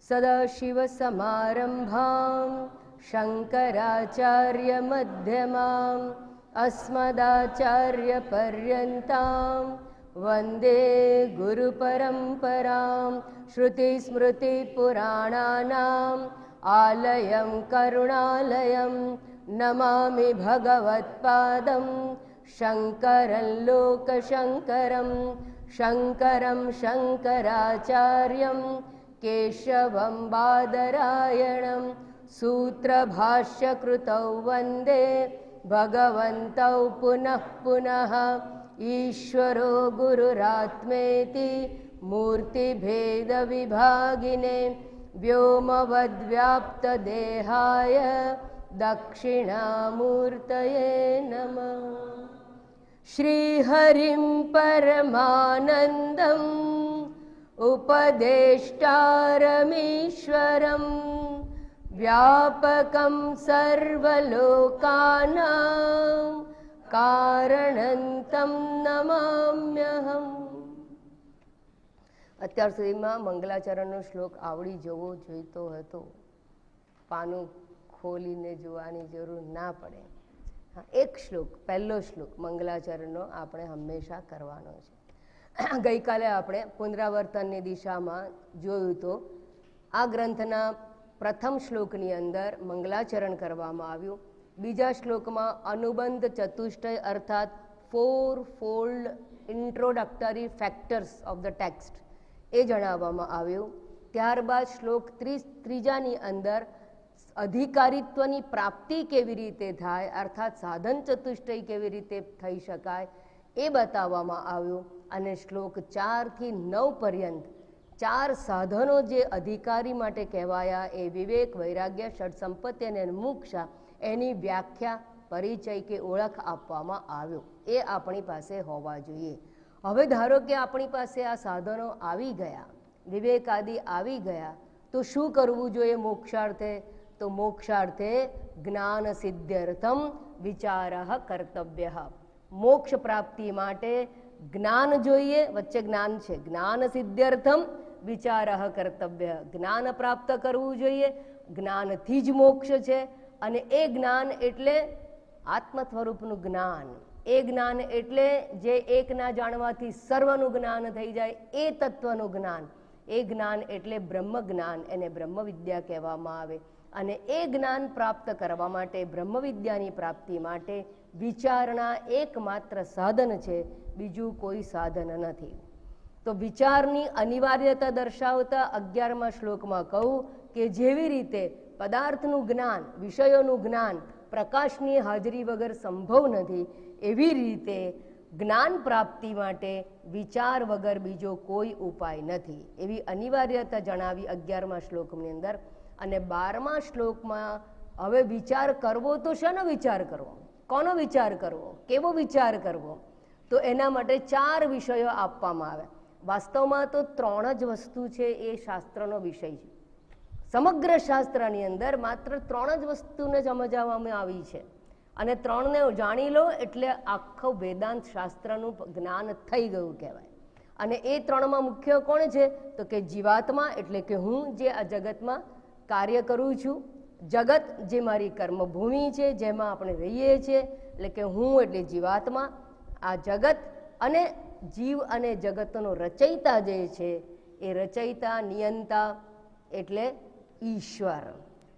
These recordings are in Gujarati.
सदाशिवसमारम्भां शङ्कराचार्यमध्यमाम् अस्मदाचार्यपर्यन्तां वन्दे गुरुपरम्परां। श्रुतिस्मृतिपुराणानाम् आलयं करुणालयं नमामि भगवत्पादं शङ्करं लोकशङ्करं। शङ्करं शङ्कराचार्यं केशवं बादरायणं सूत्रभाष्यकृतौ वन्दे भगवन्तौ पुनः पुनः। ईश्वरो गुरुरात्मेति मूर्तिभेदविभागिने व्योमवद्व्याप्तदेहाय दक्षिणामूर्तये नमः। श्रीहरिं परमानन्दम् उपदेष्टारमीश्वरं व्यापकं सर्वलोकानां कारणं तं नमाम्यहम्। અત્યાર સુધીમાં મંગલાચરણનો શ્લોક આવડી જવો જોઈતો હતો. પાનું ખોલીને જોવાની જરૂર ના પડે. એક શ્લોક, પહેલો શ્લોક મંગલાચરણનો આપણે હંમેશા કરવાનો છે. ગઈકાલે આપણે પુનરાવર્તનની દિશામાં જોયું તો આ ગ્રંથના પ્રથમ શ્લોકની અંદર મંગલાચરણ કરવામાં આવ્યું. બીજા શ્લોકમાં અનુબંધ ચતુષ્ટય અર્થાત 4-fold introductory factors of the text એ જણાવવામાં આવ્યું. ત્યારબાદ શ્લોક 33ની અંદર અધિકારીત્વની પ્રાપ્તિ કેવી રીતે થાય અર્થાત સાધન ચતુષ્ટય કેવી રીતે થઈ શકાય એ બતાવવામાં આવ્યું. અને શ્લોક 4થી 9 પર્યંત 4 સાધનો જે અધિકારી માટે કહેવાયા એ વિવેક, વૈરાગ્ય, ષડસંપત્તિ અને મોક્ષ, એની વ્યાખ્યા, પરિચય કે ઓળખ આપવામાં આવ્યો. એ આપણી પાસે હોવા જોઈએ. હવે ધારો કે આપણી પાસે આ સાધનો આવી ગયા, વિવેક આદિ આવી ગયા, તો શું કરવું જોઈએ મોક્ષાર્થે? તો મોક્ષાર્થે જ્ઞાન સિદ્ધ્યર્થમ વિચારઃ કર્તવ્ય. મોક્ષ પ્રાપ્તિ માટે જ્ઞાન જોઈએ. વચ્ચે જ્ઞાન છે. જ્ઞાન સિદ્ધ્યર્થમ વિચારઃ કર્તવ્ય. જ્ઞાન પ્રાપ્ત કરવું જોઈએ. જ્ઞાનથી જ મોક્ષ છે. અને એ જ્ઞાન એટલે આત્મ સ્વરૂપનું જ્ઞાન. એ જ્ઞાન એટલે જે એકના જાણવાથી સર્વનું જ્ઞાન થઈ જાય એ તત્વનું જ્ઞાન. એ જ્ઞાન એટલે બ્રહ્મ જ્ઞાન, એને બ્રહ્મ વિદ્યા કહેવામાં આવે. અને એ જ્ઞાન પ્રાપ્ત કરવા માટે, બ્રહ્મ વિદ્યાની પ્રાપ્તિ માટે વિચારણા એકમાત્ર સાધન છે, બીજું કોઈ સાધન નથી. તો વિચારની અનિવાર્યતા દર્શાવતા 11મા શ્લોકમાં કહું કે જેવી રીતે પદાર્થનું જ્ઞાન, વિષયોનું જ્ઞાન પ્રકાશની હાજરી વગર સંભવ નથી, એવી રીતે જ્ઞાન પ્રાપ્તિ માટે વિચાર વગર બીજો કોઈ ઉપાય નથી, એવી અનિવાર્યતા જણાવી 11મા શ્લોકની અંદર. અને 12મા શ્લોકમાં હવે વિચાર કરવો તો શેનો વિચાર કરવો, કોનો વિચાર કરવો, કેવો વિચાર કરવો? તો એના માટે 4 વિષયો આપવામાં આવે. વાસ્તવમાં તો 3 જ વસ્તુ છે એ શાસ્ત્રનો વિષય છે. સમગ્ર શાસ્ત્રની અંદર માત્ર 3 જ વસ્તુને સમજાવવામાં આવી છે. અને 3ને જાણી લો એટલે આખું વેદાંત શાસ્ત્રનું જ્ઞાન થઈ ગયું કહેવાય. અને એ 3માં મુખ્ય કોણ છે? તો કે જીવાત્મા એટલે કે હું જે આ જગતમાં કાર્ય કરું છું, જગત જે મારી કર્મભૂમિ છે જેમાં આપણે રહીએ છીએ, એટલે કે હું એટલે જીવાત્મા, આ જગત અને જીવ અને જગતનો રચયિતા જે છે એ રચયિતા, નિયંતા એટલે ઈશ્વર.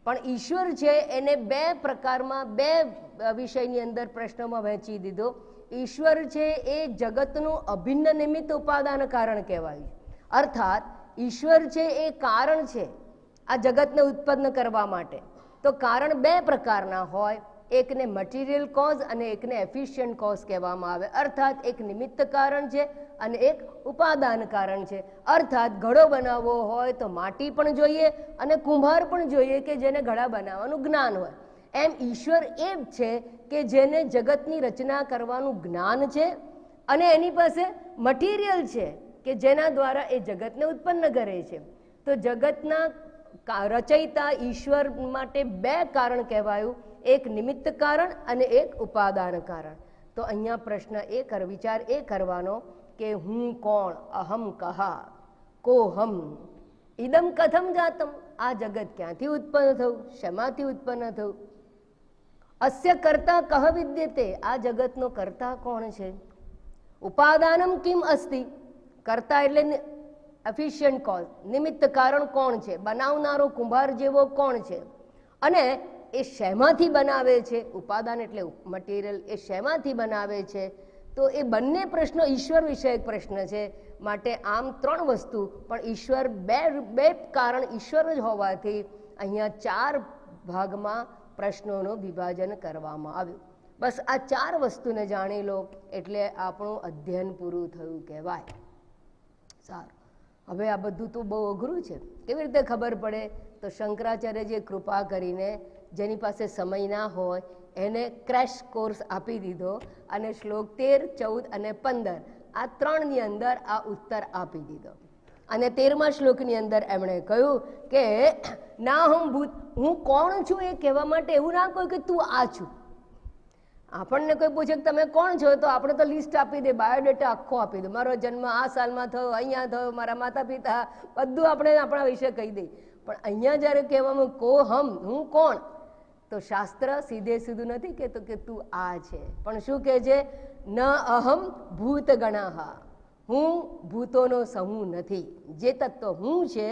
પણ ઈશ્વર છે એને 2 પ્રકારમાં, 2 વિષયની અંદર પ્રશ્નોમાં વહેંચી દીધો. ઈશ્વર છે એ જગતનું અભિન્ન નિમિત્ત ઉપાદાન કારણ કહેવાય. અર્થાત ઈશ્વર છે એ કારણ છે આ જગતને ઉત્પન્ન કરવા માટે. તો કારણ 2 પ્રકારના હોય, એકને મટીરિયલ કોઝ અને એકને એફિશિયન્ટ કોઝ કહેવામાં આવે. અર્થાત એક નિમિત્ત કારણ છે અને એક ઉપાદાન કારણ છે. અર્થાત ઘડો બનાવવો હોય તો માટી પણ જોઈએ અને કુંભાર પણ જોઈએ કે જેને ઘડા બનાવવાનું જ્ઞાન હોય. એમ ઈશ્વર એ જ છે કે જેને જગતની રચના કરવાનું જ્ઞાન છે અને એની પાસે મટીરિયલ છે કે જેના દ્વારા એ જગતને ઉત્પન્ન કરે છે. તો જગતના રચયિતા ઈશ્વર માટે 2 કારણ કહેવાયું, એક નિમિત્ત કારણ અને એક ઉપાદાન કારણ. તો અહીંયા પ્રશ્ન વિચાર એ કરવાનો કે હું કોણ, અહમ કહા, કોહમ, ઇદમ કથમ જાતમ, આ જગત ક્યાંથી ઉત્પન્ન થયું, શેમાંથી ઉત્પન્ન થયું. અસ્ય કર્તા કહ વિદ્યતે, આ જગતનો કર્તા કોણ છે. ઉપાદાનમ કિમ અસ્તિ, કર્તા એટલે એફિશિયન્ટ કોઝ, નિમિત્ત કારણ કોણ છે, બનાવનારો કુંભાર જેવો કોણ છે, અને એ શેમાંથી બનાવે છે, ઉપાદાન એટલે મટીરિયલ, એ શેમાંથી બનાવે છે. તો એ બંને પ્રશ્નો ઈશ્વર વિષયક પ્રશ્ન છે. માટે આમ ત્રણ વસ્તુ, પણ ઈશ્વર બે કારણ ઈશ્વર જ હોવાથી અહીંયા 4 ભાગમાં પ્રશ્નોનું વિભાજન કરવામાં આવ્યું. બસ આ 4 વસ્તુને જાણી લો એટલે આપણું અધ્યયન પૂરું થયું કહેવાય. સારું, હવે આ બધું તો બહુ અઘરું છે, કેવી રીતે ખબર પડે. તો શંકરાચાર્યજીએ કૃપા કરીને જેની પાસે સમય ના હોય એને ક્રેશ કોર્સ આપી દીધો અને શ્લોક 13, 14 અને 15 આ 3ની અંદર આ ઉત્તર આપી દીધો. અને 13મા શ્લોકની અંદર એમણે કહ્યું કે ના હું કોણ છું એ કહેવા માટે એવું ના કહ્યું કે તું આ છું. આપણને કોઈ પૂછે કે તમે કોણ છો, તો આપણે તો લિસ્ટ આપી દે, બાયોડેટા આખો આપી દે, મારો જન્મ આ સાલમાં થયો, અહીંયા થયો, મારા માતા પિતા, બધું આપણે આપણા વિશે કહી દઈએ. પણ અહીંયા જ્યારે કહેવામાં કોહમ, હું કોણ, તો શાસ્ત્ર સીધે સીધું નથી કહેતો કે તું આ છે, પણ શું કહે છે, ન અહમ ભૂત ગણાહા, હું ભૂતોનો સમૂહ નથી. જે તત્વ હું છે,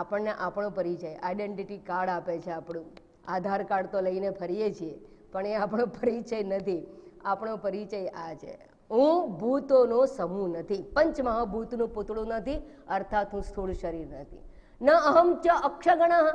આપણને આપણો પરિચય આઈડેન્ટિટી કાર્ડ આપે છે, આપણું આધાર કાર્ડ તો લઈને ફરીએ છીએ, પણ એ આપણો પરિચય નથી. આપણો પરિચય આ છે, હું ભૂતોનો સમૂહ નથી, પંચમહાભૂતનું પૂતળું નથી, અર્થાત હું સ્થૂળ શરીર નથી. ન અહમ ચ અક્ષગણઃ,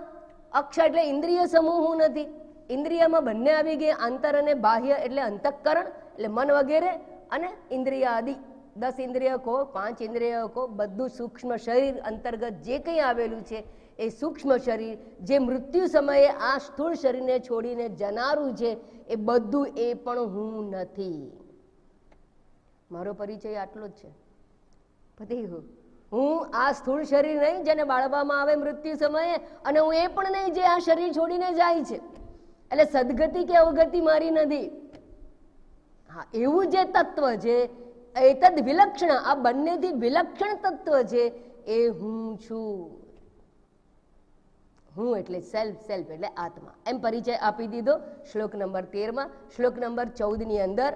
અક્ષ એટલે ઇન્દ્રિય સમૂહ હું નથી. ઇન્દ્રિયમાં બંને આવી ગયા, આંતર અને બાહ્ય એટલે અંતઃકરણ એટલે મન વગેરે, અને ઇન્દ્રિય આદિ 10 ઇન્દ્રિય કહો, 5 ઇન્દ્રિય કહો, બધું સૂક્ષ્મ શરીર અંતર્ગત જે કંઈ આવેલું છે એ સૂક્ષ્મ શરીર જે મૃત્યુ સમયે આ સ્થૂળ શરીરને છોડીને જનારું છે, એ બધું એ પણ હું નથી. મારો પરિચય આટલો જ છે. પતી ગયું. હું આ સ્થૂળ શરીર નહીં જેને બાળવામાં આવે મૃત્યુ સમયે, અને હું એ પણ નહીં જે આ શરીર છોડીને જાય છે. એટલે સદગતિ કે અવગતિ મારી નથી. હા, એવું જે તત્વ છે એતદ વિલક્ષણ, આ બંનેથી વિલક્ષણ તત્વ છે એ હું છું. હું એટલે સેલ્ફ એટલે આત્મા, એમ પરિચય આપી દીધો શ્લોક નંબર 13માં. શ્લોક નંબર 14ની અંદર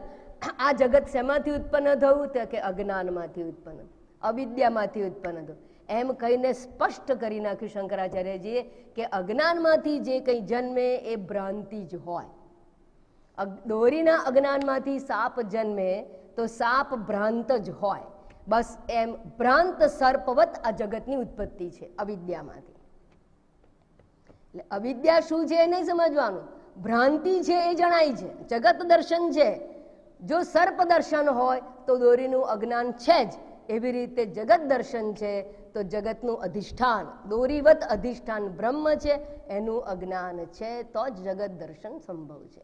આ જગત શેમાંથી ઉત્પન્ન થયું, તો કે અજ્ઞાનમાંથી ઉત્પન્ન, અવિદ્યામાંથી ઉત્પન્ન થયું, એમ કહીને સ્પષ્ટ કરી નાખ્યું શંકરાચાર્યજીએ કે અજ્ઞાનમાંથી જે કંઈ જન્મે એ ભ્રાંતિ જ હોય. દોરીના અજ્ઞાનમાંથી સાપ જન્મે તો સાપ ભ્રાંત જ હોય. બસ એમ ભ્રાંત સર્પવત આ જગતની ઉત્પત્તિ છે અવિદ્યામાંથી. એટલે અવિદ્યા શું છે એ નહીં સમજવાનું, ભ્રાંતિ છે એ જણાય છે, જગત દર્શન છે. જો સર્પ દર્શન હોય તો દોરીનું અજ્ઞાન છે જ, એવી રીતે જગત દર્શન છે તો જગતનું અધિષ્ઠાન, દોરીવત અધિષ્ઠાન બ્રહ્મ છે, એનું અજ્ઞાન છે, તો જ જગત દર્શન સંભવ છે.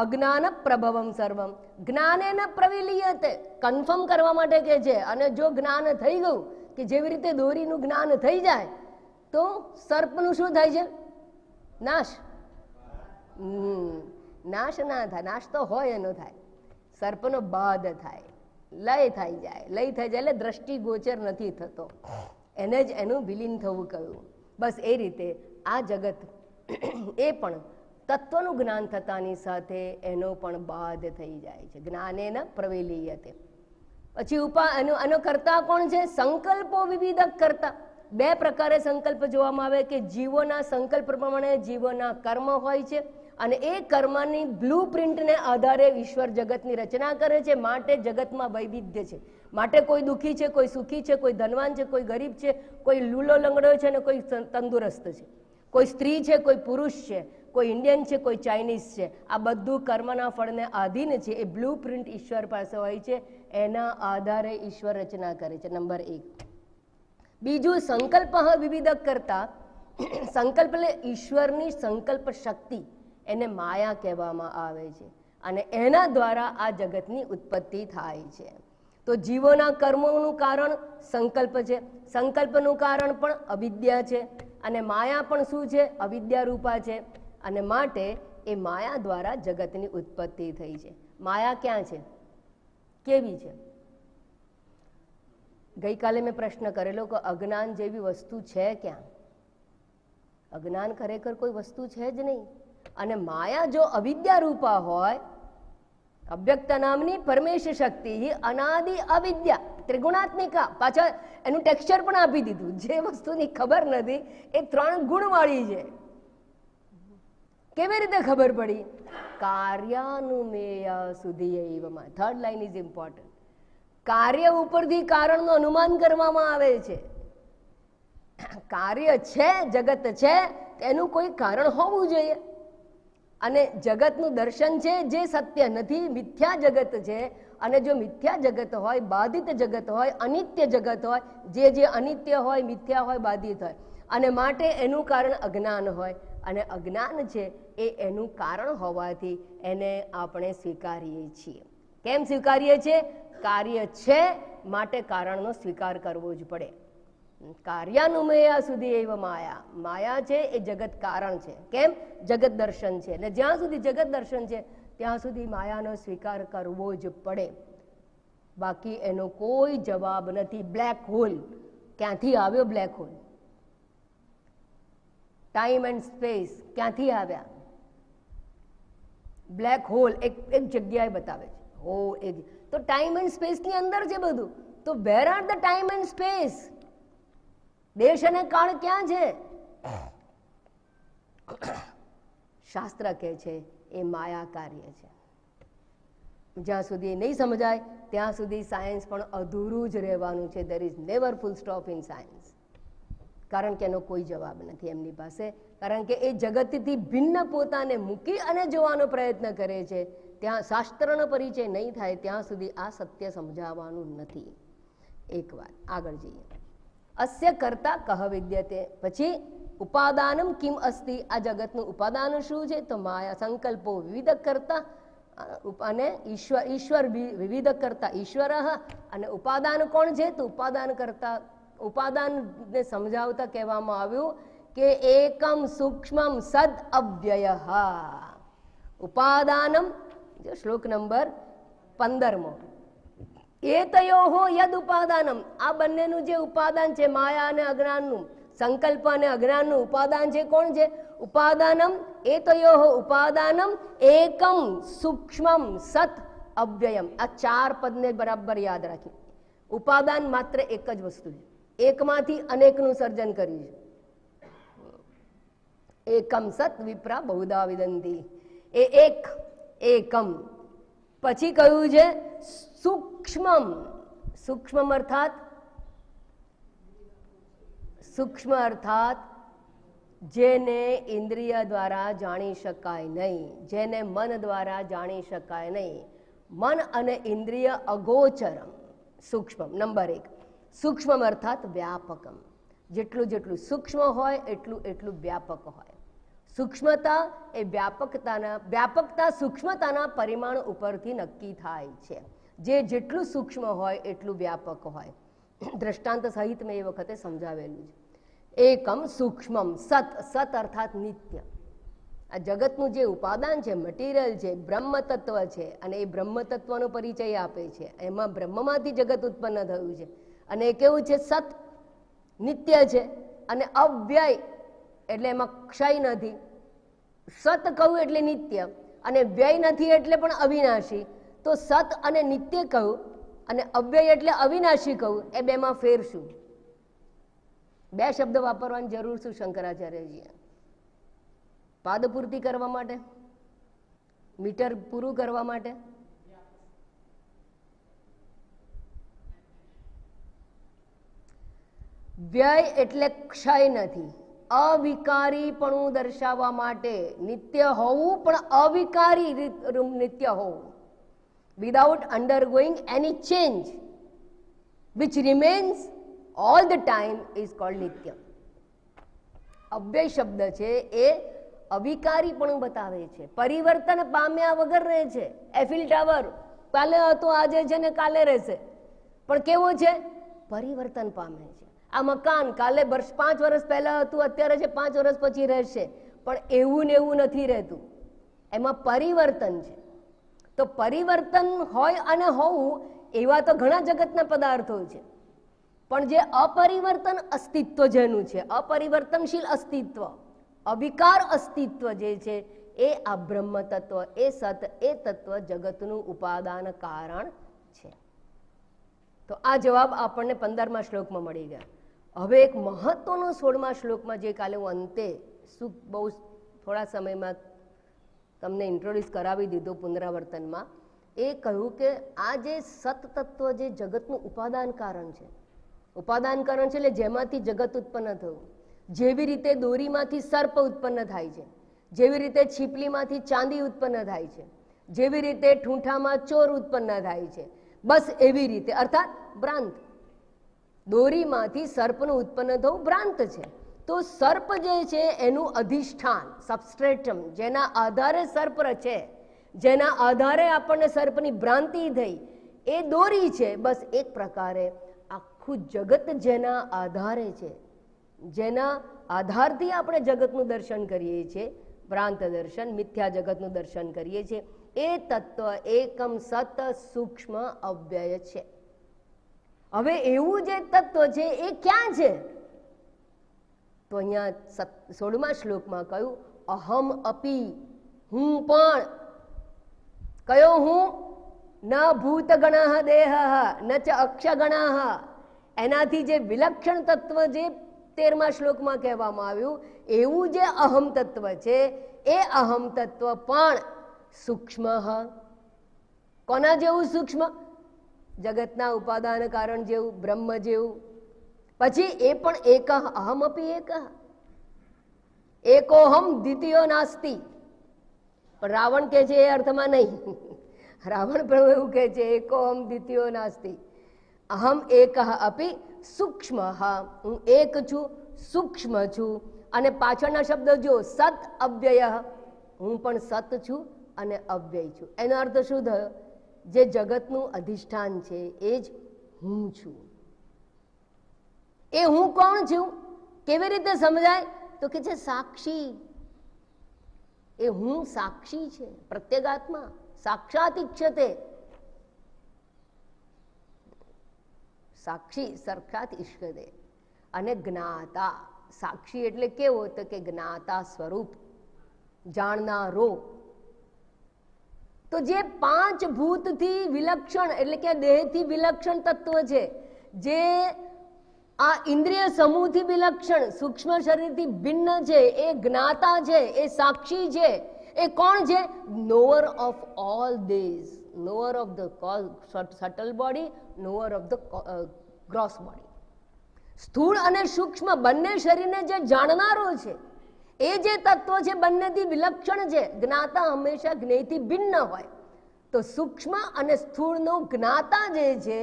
અજ્ઞાન પ્રભવમ સર્વમ જ્ઞાનેન પ્રવિલીયતે, કન્ફર્મ કરવા માટે કે છે. અને જો જ્ઞાન થઈ ગયું કે જેવી રીતે દોરીનું જ્ઞાન થઈ જાય તો સર્પનું શું થાય છે, નાશ. નાશ ના થાય, નાશ તો હોય એનો થાય, સર્પનો બાદ થાય, લય થઈ જાય. લય થઈ જાય એટલે દ્રષ્ટિ ગોચર નથી થતો, એને જ એનું વિલીન થવું કહ્યું. બસ એ રીતે આ જગત એ પણ તત્વનું જ્ઞાન થતાની સાથે એનો પણ બાદ થઈ જાય છે, જ્ઞાનેન પ્રવિલીયતે. પછી એનો કરતા કોણ છે, સંકલ્પો વિવિધ કરતા. 2 પ્રકારે સંકલ્પ જોવામાં આવે કે જીવોના સંકલ્પ પ્રમાણે જીવોના કર્મ હોય છે, અને એ કર્મની બ્લુ પ્રિન્ટને આધારે ઈશ્વર જગતની રચના કરે છે. માટે જગતમાં વૈવિધ્ય છે, માટે કોઈ દુઃખી છે, કોઈ સુખી છે, કોઈ ધનવાન છે, કોઈ ગરીબ છે, કોઈ લૂલો લંગડો છે અને કોઈ તંદુરસ્ત છે, કોઈ સ્ત્રી છે, કોઈ પુરુષ છે, કોઈ ઇન્ડિયન છે, કોઈ ચાઇનીઝ છે. આ બધું કર્મના ફળને આધીન છે. એ બ્લુ પ્રિન્ટ ઈશ્વર પાસે હોય છે, એના આધારે ઈશ્વર રચના કરે છે. નંબર 1. બીજું સંકલ્પ વિવિધ કરતા. સંકલ્પ એટલે ઈશ્વરની સંકલ્પ શક્તિ, એને માયા કહેવામાં આવે છે, અને એના દ્વારા આ જગતની ઉત્પત્તિ થાય છે. તો જીવોના કર્મોનું કારણ સંકલ્પ છે, સંકલ્પનું કારણ પણ અવિદ્યા છે, અને માયા પણ શું છે, અવિદ્યા રૂપા છે. અને માટે એ માયા દ્વારા જગતની ઉત્પત્તિ થઈ છે. માયા ક્યાં છે, કેવી છે, ગઈકાલે મેં પ્રશ્ન કરેલો કે અજ્ઞાન જેવી વસ્તુ છે ક્યાં? અજ્ઞાન ખરેખર કોઈ વસ્તુ છે જ નહીં. અને માયા જો અવિદ્યા રૂપા હોય, અવ્યક્ત નામની પરમેશ શક્તિ અનાદિ અવિદ્યા ત્રિગુણાત્મિકા, પાછા એનું ટેક્સચર પણ આપી દીધું. જે વસ્તુની ખબર નથી એ 3 ગુણ વાળી છે. કેવી રીતે ખબર પડી? કાર્યાનુમેય સુધી એવમાં. 3rd line is important. કાર્ય ઉપરથી કારણનું અનુમાન કરવામાં આવે છે. કાર્ય છે, જગત છે, એનું કોઈ કારણ હોવું જોઈએ. અને જગતનું દર્શન છે જે સત્ય નથી, મિથ્યા જગત છે. અને જો મિથ્યા જગત હોય, બાધિત જગત હોય, અનિત્ય જગત હોય, જે અનિત્ય હોય, મિથ્યા હોય, બાધિત હોય, અને માટે એનું કારણ અજ્ઞાન હોય. અને અજ્ઞાન છે એ એનું કારણ હોવાથી એને આપણે સ્વીકારીએ છીએ. કેમ સ્વીકારીએ છીએ? કાર્ય છે માટે કારણનો સ્વીકાર કરવો જ પડે. કાર્યાનુમેયા સુધી એવ માયા. માયા છે એ જગત કારણ છે. કેમ? જગત દર્શન છે. અને જ્યાં સુધી જગત દર્શન છે ત્યાં સુધી માયાનો સ્વીકાર કરવો જ પડે. બાકી એનો કોઈ જવાબ નથી. બ્લેક હોલ ક્યાંથી આવ્યો? Black whole time and space ક્યાંથી આવ્યા? બ્લેક હોલ એક જગ્યાએ બતાવે છે. તો ટાઈમ એન્ડ સ્પેસ ની અંદર છે બધું. તો where are the time and space? દેશ અને કાળ ક્યાં છે? શાસ્ત્ર કહે છે એ માયા કાર્ય છે. જ્યાં સુધી નહીં સમજાય ત્યાં સુધી સાયન્સ પણ અધૂરું જ રહેવાનું છે. There is never full stop in science. કારણ કે એનો કોઈ જવાબ નથી એમની પાસે. કારણ કે એ જગતથી ભિન્ન પોતાને મૂકી અને જોવાનો પ્રયત્ન કરે છે. ત્યાં શાસ્ત્રનો પરિચય નહીં થાય ત્યાં સુધી આ સત્ય સમજાવવાનું નથી. એક વાત આગળ જઈએ. અસ્ય કર્તા કહ વિદ્યતે. પછી ઉપાદાનમ કિમ અસ્તિ. આ જગતનું ઉપાદાન શું છે? તો માયા. સંકલ્પો વિવિધ કરતા અને ઈશ્વર વિવિધ કરતા ઈશ્વર. અને ઉપાદાન કોણ છે? તો ઉપાદાન કરતા, ઉપાદાનને સમજાવતા કહેવામાં આવ્યું કે એકમ સૂક્ષ્મમ સદ અવ્યય. ઉપાદાનમ, શ્લોક નંબર 15મો. એતયોહો યદ ઉપાદાનમ. આ બંનેનું જે ઉપાદાન છે, માયા અને અજ્ઞાનનું, સંકલ્પ અને અજ્ઞાનનું ઉપાદાન છે કોણ છે? ઉપાદાનમ એતયોહો ઉપાદાનમ એકમ સૂક્ષ્મમ સત અવ્યયમ. આ 4 પદને બરાબર યાદ રાખી. ઉપાદાન માત્ર એક જ વસ્તુ છે. એકમાંથી અનેકનું સર્જન કર્યું છે. એકમ સત વિપ્રા બહુધા વિદંતી. એ એક એકમ. પછી કહ્યું છે સૂક્ષ્મમ. સૂક્ષ્મ અર્થાત સૂક્ષ્મ અર્થાત જેને ઇન્દ્રિય દ્વારા જાણી શકાય નહીં, જેને મન દ્વારા જાણી શકાય નહીં. મન અને ઇન્દ્રિય અગોચરમ. સૂક્ષ્મ નંબર 1. સૂક્ષ્મ અર્થાત વ્યાપકમ. જેટલું જેટલું સૂક્ષ્મ હોય એટલું વ્યાપક હોય. સૂક્ષ્મતા એ વ્યાપકતા સૂક્ષ્મતાના પરિમાણ ઉપરથી નક્કી થાય છે. જે જેટલું સૂક્ષ્મ હોય એટલું વ્યાપક હોય. દ્રષ્ટાંત સહિત મેં એ વખતે સમજાવેલું છે. એકમ સૂક્ષ્મમ સત. સત અર્થાત નિત્ય. આ જગતનું જે ઉપાદાન છે, મટીરિયલ છે, બ્રહ્મ તત્વ છે. અને એ બ્રહ્મ તત્વનો પરિચય આપે છે. એમાં બ્રહ્મમાંથી જગત ઉત્પન્ન થયું છે. અને એ કેવું છે? સત, નિત્ય છે. અને અવ્યય એટલે એમાં ક્ષય નથી. સત કહું એટલે નિત્ય, અને વ્યય નથી એટલે પણ અવિનાશી. તો સત અને નિત્ય કહું અને અવ્યય એટલે અવિનાશી કહું, એ બેમાં ફેર શું? 2 શબ્દ વાપરવાની જરૂર શું શંકરાચાર્યજીએ? પાદપૂર્તિ કરવા માટે? મીટર પૂરું કરવા માટે? વ્યય એટલે ક્ષય નથી, અવિકારીપણું દર્શાવવા માટે. નિત્ય હોવું પણ અવિકારી નિત્ય હોવું. Without undergoing any change which remains all the time is called નિત્ય. અવ્યય શબ્દ છે એ અવિકારીપણું બતાવે છે. પરિવર્તન પામ્યા વગર રહે છે. એફિલ ટાવર કાલે હતો, આજે છે ને કાલે રહેશે, પણ કેવો છે? પરિવર્તન પામે છે. આ મકાન કાલે 5 વર્ષ પહેલા હતું, અત્યારે છે, 5 વર્ષ પછી રહેશે, પણ એવું ને એવું નથી રહેતું. એમાં પરિવર્તન છે. તો પરિવર્તન હોય અને હોવું એવા તો ઘણા જગતના પદાર્થો છે. પણ જે અપરિવર્તન અસ્તિત્વ જેનું છે, અપરિવર્તનશીલ અસ્તિત્વ, અવિકાર અસ્તિત્વ જે છે એ આ બ્રહ્મ તત્વ, એ સત, એ તત્વ જગતનું ઉપાદાન કારણ છે. તો આ જવાબ આપણને 15મા શ્લોકમાં મળી ગયા. હવે એક મહત્વનો 16મા શ્લોકમાં જે કાલે હું અંતે બહુ થોડા સમયમાં તમને ઇન્ટ્રોડ્યુસ કરાવી દીધું પુનરાવર્તનમાં, એ કહ્યું કે આ જે સત તત્વ જે જગતનું ઉપાદાન કારણ છે, ઉપાદાન કારણ છે એટલે જેમાંથી જગત ઉત્પન્ન થયું. જેવી રીતે દોરીમાંથી સર્પ ઉત્પન્ન થાય છે, જેવી રીતે છીપલીમાંથી ચાંદી ઉત્પન્ન થાય છે, જેવી રીતે ઠૂંઠામાં ચોર ઉત્પન્ન થાય છે, બસ એવી રીતે, અર્થાત ભ્રાંત. દોરીમાંથી સર્પનું ઉત્પન્ન થવું ભ્રાંત છે. તો સર્પ જે છે એનું અધિષ્ઠાન, સબસ્ટ્રેટમ, જેના આધારે સર્પ રચે, જેના આધારે આપણને સર્પની ભ્રાંતિ થઈ, એ દોરી છે. બસ એક પ્રકારે આખું જગત જેના આધારે છે, જેના આધારથી આપણે જગતનું દર્શન કરીએ છીએ, ભ્રાંત દર્શન, મિથ્યા જગતનું દર્શન કરીએ છીએ, એ તત્વ એકમ સત સૂક્ષ્મ અવ્યય છે. હવે એવું જે તત્વ છે એ ક્યાં છે? તો અહીંયા 16મા શ્લોકમાં કહ્યું અહમ અપી, હું પણ. કયો હું? ન ભૂતગણ દેહ ન ચ અક્ષગણ. એનાથી જે વિલક્ષણ તત્વ જે 13મા શ્લોકમાં કહેવામાં આવ્યું, એવું જે અહમ તત્વ છે એ અહમ તત્વ પણ સૂક્ષ્મ. કોના જેવું સૂક્ષ્મ? જગતના ઉપાદાન કારણ જેવું, બ્રહ્મ જેવું. પછી એ પણ એક અહમ અપી એક, એકોહમ દ્વિતીયો નાસ્તિ. પણ રાવણ કે છે એ અર્થમાં નહીં. રાવણ પણ એવું કે છે એકોહમ દ્વિતીયો નાસ્તિ. અહમ એક અપી સૂક્ષ્મ, હું એક છું, સૂક્ષ્મ છું. અને પાછળના શબ્દો જો, સત અવ્યય, હું પણ સત છું અને અવ્યય છું. એનો અર્થ શું થયો? જે જગતનું અધિષ્ઠાન છે એ જ હું છું. એ હું કોણ છું? કેવી રીતે સમજાય? તો કે છે સાક્ષી. એ હું સાક્ષી છે, પ્રત્યેગાત્મા, સાક્ષાત ઈક્ષતે. સાક્ષી સાક્ષાત ઈષ્યતે. અને જ્ઞાતા, સાક્ષી એટલે કેવો? તો કે જ્ઞાતા સ્વરૂપ, જાણનારો. તો જે પાંચ ભૂતથી વિલક્ષણ એટલે કે દેહથી વિલક્ષણ તત્વ છે, જે આ ઇન્દ્રિય સમૂહથી વિલક્ષણ સૂક્ષ્મ શરીરથી ભિન્ન છે, એ જ્ઞાતા છે, એ સાક્ષી છે. એ કોણ છે? Knower of all this, knower of the subtle body, knower of the gross body. સ્થૂળ અને સૂક્ષ્મ બંને શરીરને જે જાણનારો છે, એ જે તત્વ છે બંનેથી વિલક્ષણ છે. જ્ઞાતા હંમેશા જ્ઞેયથી ભિન્ન હોય. તો સૂક્ષ્મ અને સ્થૂળનો જ્ઞાતા જે છે,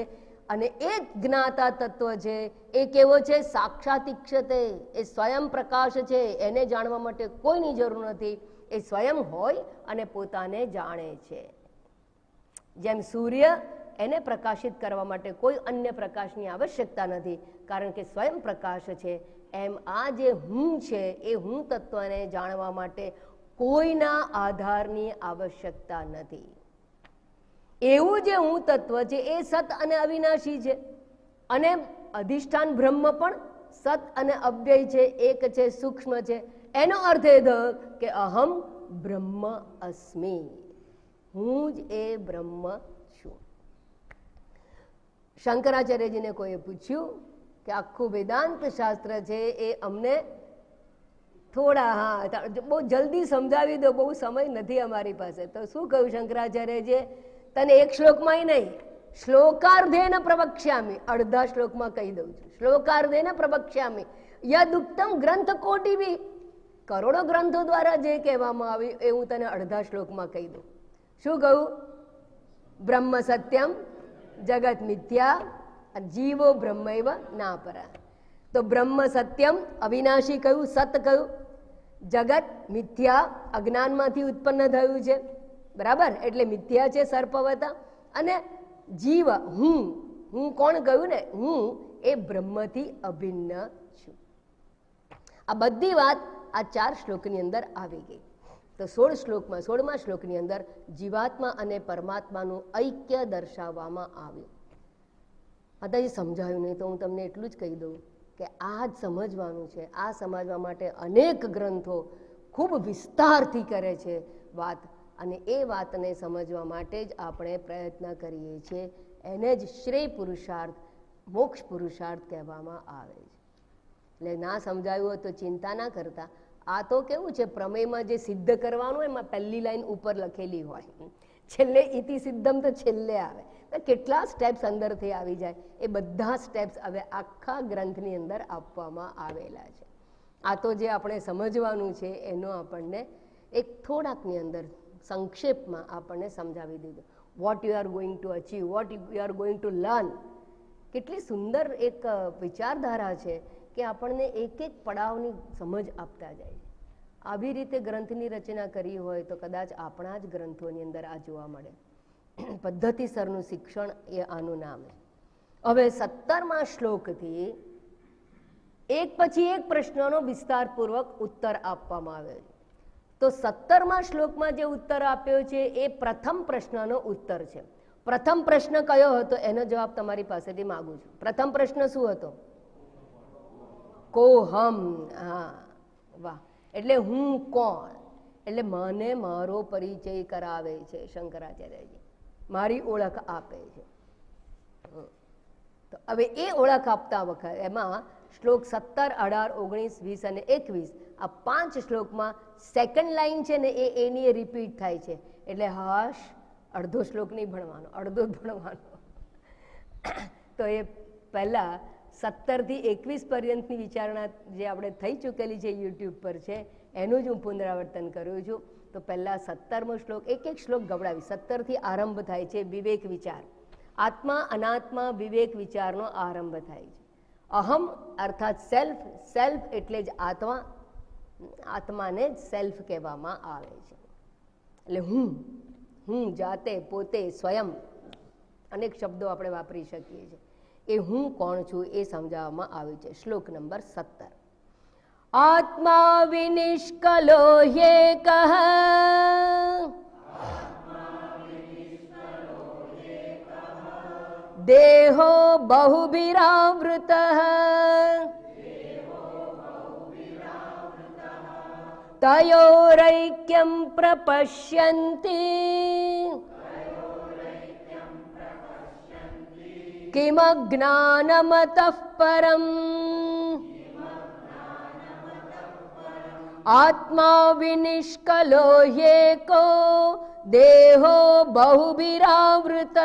અને એ જ્ઞાતા તત્વ છે એ કેવો છે? સાક્ષાત ઈક્ષતે. એ સ્વયં પ્રકાશ છે, એને જાણવા માટે કોઈની જરૂર નથી. એ સ્વયં હોય અને પોતાને જાણે છે. જેમ સૂર્ય, એને પ્રકાશિત કરવા માટે કોઈ અન્ય પ્રકાશની આવશ્યકતા નથી, કારણ કે સ્વયં પ્રકાશ છે. એમ આ જે હું છે એ હું તત્વને જાણવા માટે કોઈના આધારની આવશ્યકતા નથી. એવું જે હું તત્વ છે એ સત અને અવિનાશી છે. અને અધિષ્ઠાન બ્રહ્મ પણ સત અને અવ્યય છે, એક છે, સૂક્ષ્મ છે. એનો અર્થ એ થયો કે અહમ બ્રહ્મ અસ્મિ, હું જ એ બ્રહ્મ છું. શંકરાચાર્યજીને કોઈએ પૂછ્યું કે આખું વેદાંત શાસ્ત્ર છે એ અમને થોડા બહુ જલ્દી સમજાવી દો, બહુ સમય નથી અમારી પાસે. તો શું કહ્યું શંકરાચાર્યજીએ? તને એક શ્લોકમાં નહીં, શ્લોકાર્ધેન પ્રવક્ષ્યામિ, અડધા શ્લોકમાં કહી દઉં છું. શ્લોકાર્ધેન પ્રવક્ષ્યામિ યદુક્તમ ગ્રંથ કોટિભિ. કરોડો ગ્રંથો દ્વારા જે કહેવામાં આવ્યું એ હું તને અડધા શ્લોકમાં કહી દઉં. શું કહું? બ્રહ્મ સત્યમ જગત મિથ્યા જીવો બ્રહ્મૈવ ના પરા. તો બ્રહ્મ સત્યમ અવિનાશી કયું, સત કયું, જગત મિથ્યા અજ્ઞાનમાંથી ઉત્પન્ન થયું છે, બરાબર? એટલે મિથ્યા છે સર્પવતા. અને જીવ હું કોણ કહ્યું ને? હું એ બ્રહ્મથી અભિન્ન છું. આ બધી વાત આ 4 શ્લોકની અંદર આવી ગઈ. તો 16 શ્લોકમાં 16મા શ્લોકની અંદર જીવાત્મા અને પરમાત્માનું ઐક્ય દર્શાવવામાં આવ્યું. માતાજી સમજાયું નહીં તો હું તમને એટલું જ કહી દઉં કે આ જ સમજવાનું છે. આ સમજવા માટે અનેક ગ્રંથો ખૂબ વિસ્તારથી કરે છે વાત, અને એ વાતને સમજવા માટે જ આપણે પ્રયત્ન કરીએ છીએ. એને જ શ્રેય પુરુષાર્થ, મોક્ષ પુરુષાર્થ કહેવામાં આવે છે. એટલે ના સમજાયું હોય તો ચિંતા ના કરતા. આ તો કેવું છે, પ્રમેયમાં જે સિદ્ધ કરવાનું હોય એમાં પહેલી લાઈન ઉપર લખેલી હોય, છેલ્લે ઇતિ સિદ્ધમ તો છેલ્લે આવે. કેટલા સ્ટેપ્સ અંદરથી આવી જાય, એ બધા સ્ટેપ્સ હવે આખા ગ્રંથની અંદર આપવામાં આવેલા છે. આ તો જે આપણે સમજવાનું છે એનો આપણને એક થોડાકની અંદર સંક્ષેપમાં આપણને સમજાવી દીધું. What you are going to achieve, what you are going to learn. કેટલી સુંદર એક વિચારધારા છે કે આપણને એક એક પડાવની સમજ આપતા જાય છે. આવી રીતે ગ્રંથની રચના કરી હોય તો કદાચ આપણા જ ગ્રંથોની અંદર આ જોવા મળે. પદ્ધતિસરનું શિક્ષણ એ આનું નામ છે. હવે 17મા શ્લોકથી એક પછી એક પ્રશ્નનો વિસ્તારપૂર્વક ઉત્તર આપવામાં આવ્યો છે. તો 17મા શ્લોકમાં જે ઉત્તર આપ્યો છે એ પ્રથમ પ્રશ્નનો ઉત્તર છે. પ્રથમ પ્રશ્ન કયો હતો એનો જવાબ તમારી પાસેથી માંગુ છું. પ્રથમ પ્રશ્ન શું હતો? કોહમ. હા, વાહ. એટલે હું કોણ, એટલે મને મારો પરિચય કરાવે છે શંકરાચાર્યજી, મારી ઓળખ આપે છે. તો હવે એ ઓળખ આપતા વખતે એમાં શ્લોક 17, 18, 19, 20 અને 21 આ 5 શ્લોકમાં સેકન્ડ લાઈન છે ને એની રિપીટ થાય છે. એટલે હાશ, અડધો શ્લોક નહીં ભણવાનો, અડધો જ ભણવાનો. તો એ પહેલા 17 થી 21 પર્યંતની વિચારણા જે આપણે થઈ ચૂકેલી છે યુટ્યુબ પર છે એનું જ હું પુનરાવર્તન કરું છું. તો પહેલા 17મો શ્લોક, એક એક શ્લોક ગવડાવી. 17 થી આરંભ થાય છે વિવેક વિચાર. આત્મા અનાત્મા વિવેક વિચારનો આરંભ થાય છે. અહમ અર્થાત સેલ્ફ, સેલ્ફ એટલે જ આત્મા, આત્માને જ સેલ્ફ કહેવામાં આવે છે. એટલે હું જાતે, પોતે, સ્વયં, અનેક શબ્દો આપણે વાપરી શકીએ છીએ. એ હું કોણ છું એ સમજાવવામાં આવ્યું છે. શ્લોક નંબર 17. આત્મા વિનિષ્કલો ह्येकः દેહો બહુભિરાવૃતઃ તયોરૈક્યં પ્રપશ્યન્તિ કિમજ્ઞાનમતઃ પરમ. આત્મા વિનિષ્કલો ह्येको દેહો બહુભિરાવૃતઃ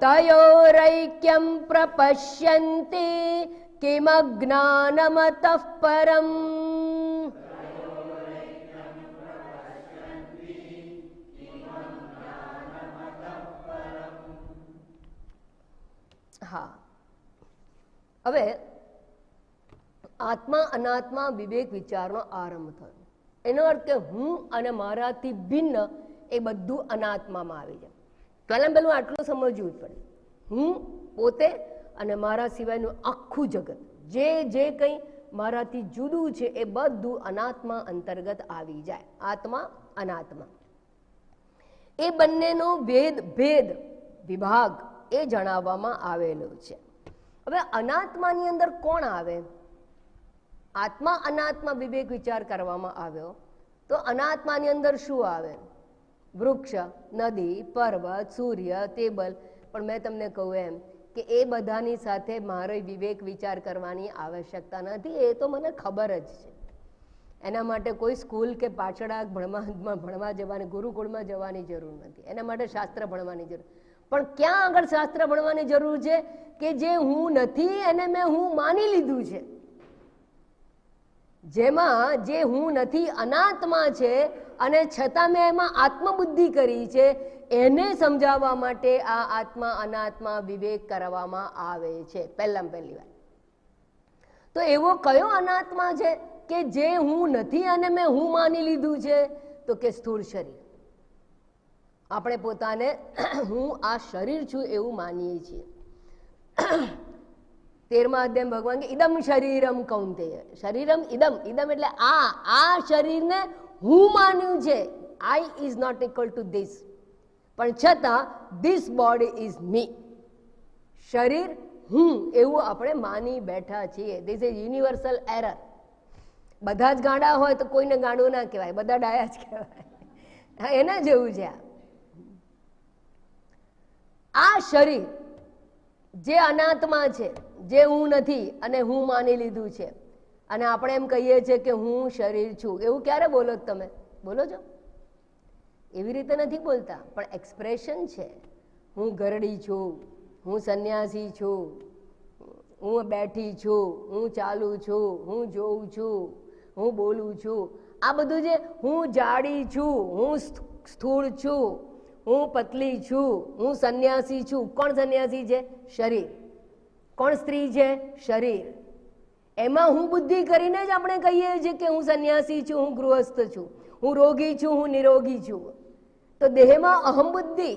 તયોરૈક્યં પ્રપશ્યન્તિ કિમજ્ઞાનમતઃ પરમ. હા, હવે આત્મા અનાત્મા વિવેક વિચારનો આરંભ થયો. એનો અર્થ કે હું અને મારાથી ભિન્ન એ બધું અનાત્મામાં આવી જાય. પહેલું આટલું સમજવું જ પડે. હું પોતે અને મારા સિવાયનું આખું જગત, જે કંઈ મારાથી જુદું છે એ બધું અનાત્મા અંતર્ગત આવી જાય. આત્મા અનાત્મા એ બંનેનો ભેદ વિભાગ એ જણાવવામાં આવેલો છે. હવે અનાત્માની અંદર કોણ આવે? આત્મા અનાત્મા વિવેક વિચાર કરવામાં આવ્યો તો અનાત્માની અંદર શું આવે? વૃક્ષ, નદી, પર્વત, સૂર્ય, ટેબલ. પણ મેં તમને કહું એમ કે એ બધાની સાથે મારો વિવેક વિચાર કરવાની આવશ્યકતા નથી. એ તો મને ખબર જ છે. એના માટે કોઈ સ્કૂલ કે પાછળ ભણવા જવાની, ગુરુકુળમાં જવાની જરૂર નથી. એના માટે શાસ્ત્ર ભણવાની જરૂર. પણ ક્યાં આગળ શાસ્ત્ર ભણવાની જરૂર છે? કે જે હું નથી એને મેં હું માની લીધું છે. જેમાં જે હું નથી અનાત્મા છે અને છતાં મેં એમાં આત્મબુદ્ધિ કરી છે, એને સમજાવવા માટે આ આત્મા અનાત્મા વિવેક કરવામાં આવે છે પહેલામાં પહેલી વાર. તો એવો કયો અનાત્મા છે કે જે હું નથી અને મેં હું માની લીધું છે? તો કે સ્થૂળ શરીર. આપણે પોતાને હું આ શરીર છું એવું માનીએ છીએ. 13મા અધ્યાય ભગવાન કે ઇદમ શરીરમ કૌંતેય. શરીરમ ઇદમ, ઇદમ એટલે આ શરીરને હું માન્યું છે I is not equal to this, પણ છતાં ધીસ બોડી ઇઝ મી, શરીર હું એવું આપણે માની બેઠા છીએ. This is universal error. બધા જ ગાંડા હોય તો કોઈને ગાંડું ના કહેવાય, બધા ડાયા જ કહેવાય. હા, એના જેવું છે આ શરીર જે અનાત્મા છે, જે હું નથી અને હું માની લીધું છે, અને આપણે એમ કહીએ છીએ કે હું શરીર છું. એવું ક્યારે બોલો તમે? બોલો છો? એવી રીતે નથી બોલતા, પણ એક્સપ્રેશન છે. હું ઘરડી છું, હું સંન્યાસી છું, હું બેઠી છું, હું ચાલુ છું, હું જોઉં છું, હું બોલું છું. આ બધું જે હું જાડી છું, હું સ્થૂળ છું, હું પતલી છું, હું સંન્યાસી છું. કોણ સંન્યાસી છે? શરીર. કોણ સ્ત્રી છે? શરીર. એમાં હું બુદ્ધિ કરીને જ આપણે કહીએ છીએ કે હું સંન્યાસી છું, હું ગૃહસ્થ છું, હું રોગી છું, હું નિરોગી છું. તો દેહમાં અહમ બુદ્ધિ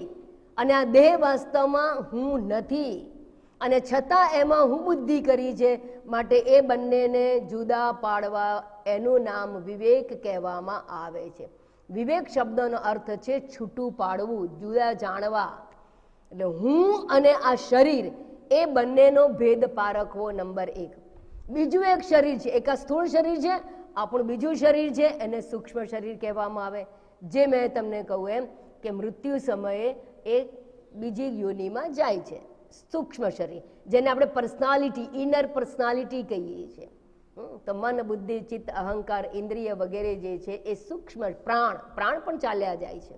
અને આ દેહ વાસ્તવમાં હું નથી, અને છતાં એમાં હું બુદ્ધિ કરી છે. માટે એ બંનેને જુદા પાડવા એનું નામ વિવેક કહેવામાં આવે છે. વિવેક શબ્દનો અર્થ છે છૂટું પાડવું, જુદા જાણવા. એટલે હું અને આ શરીર એ બંનેનો ભેદ પારખવો નંબર 1. બીજું એક શરીર છે, એક આ સ્થૂળ શરીર છે, આપણું બીજું શરીર છે, એને સૂક્ષ્મ શરીર કહેવામાં આવે. જે મેં તમને કહું એમ કે મૃત્યુ સમયે એ બીજી યોનિમાં જાય છે, સૂક્ષ્મ શરીર, જેને આપણે પર્સનાલિટી, ઇનર પર્સનાલિટી કહીએ છીએ. તો મન, બુદ્ધિ, ચિત્ત, અહંકાર, ઇન્દ્રિય વગેરે જે છે એ સૂક્ષ્મ પ્રાણ પણ ચાલ્યા જાય છે,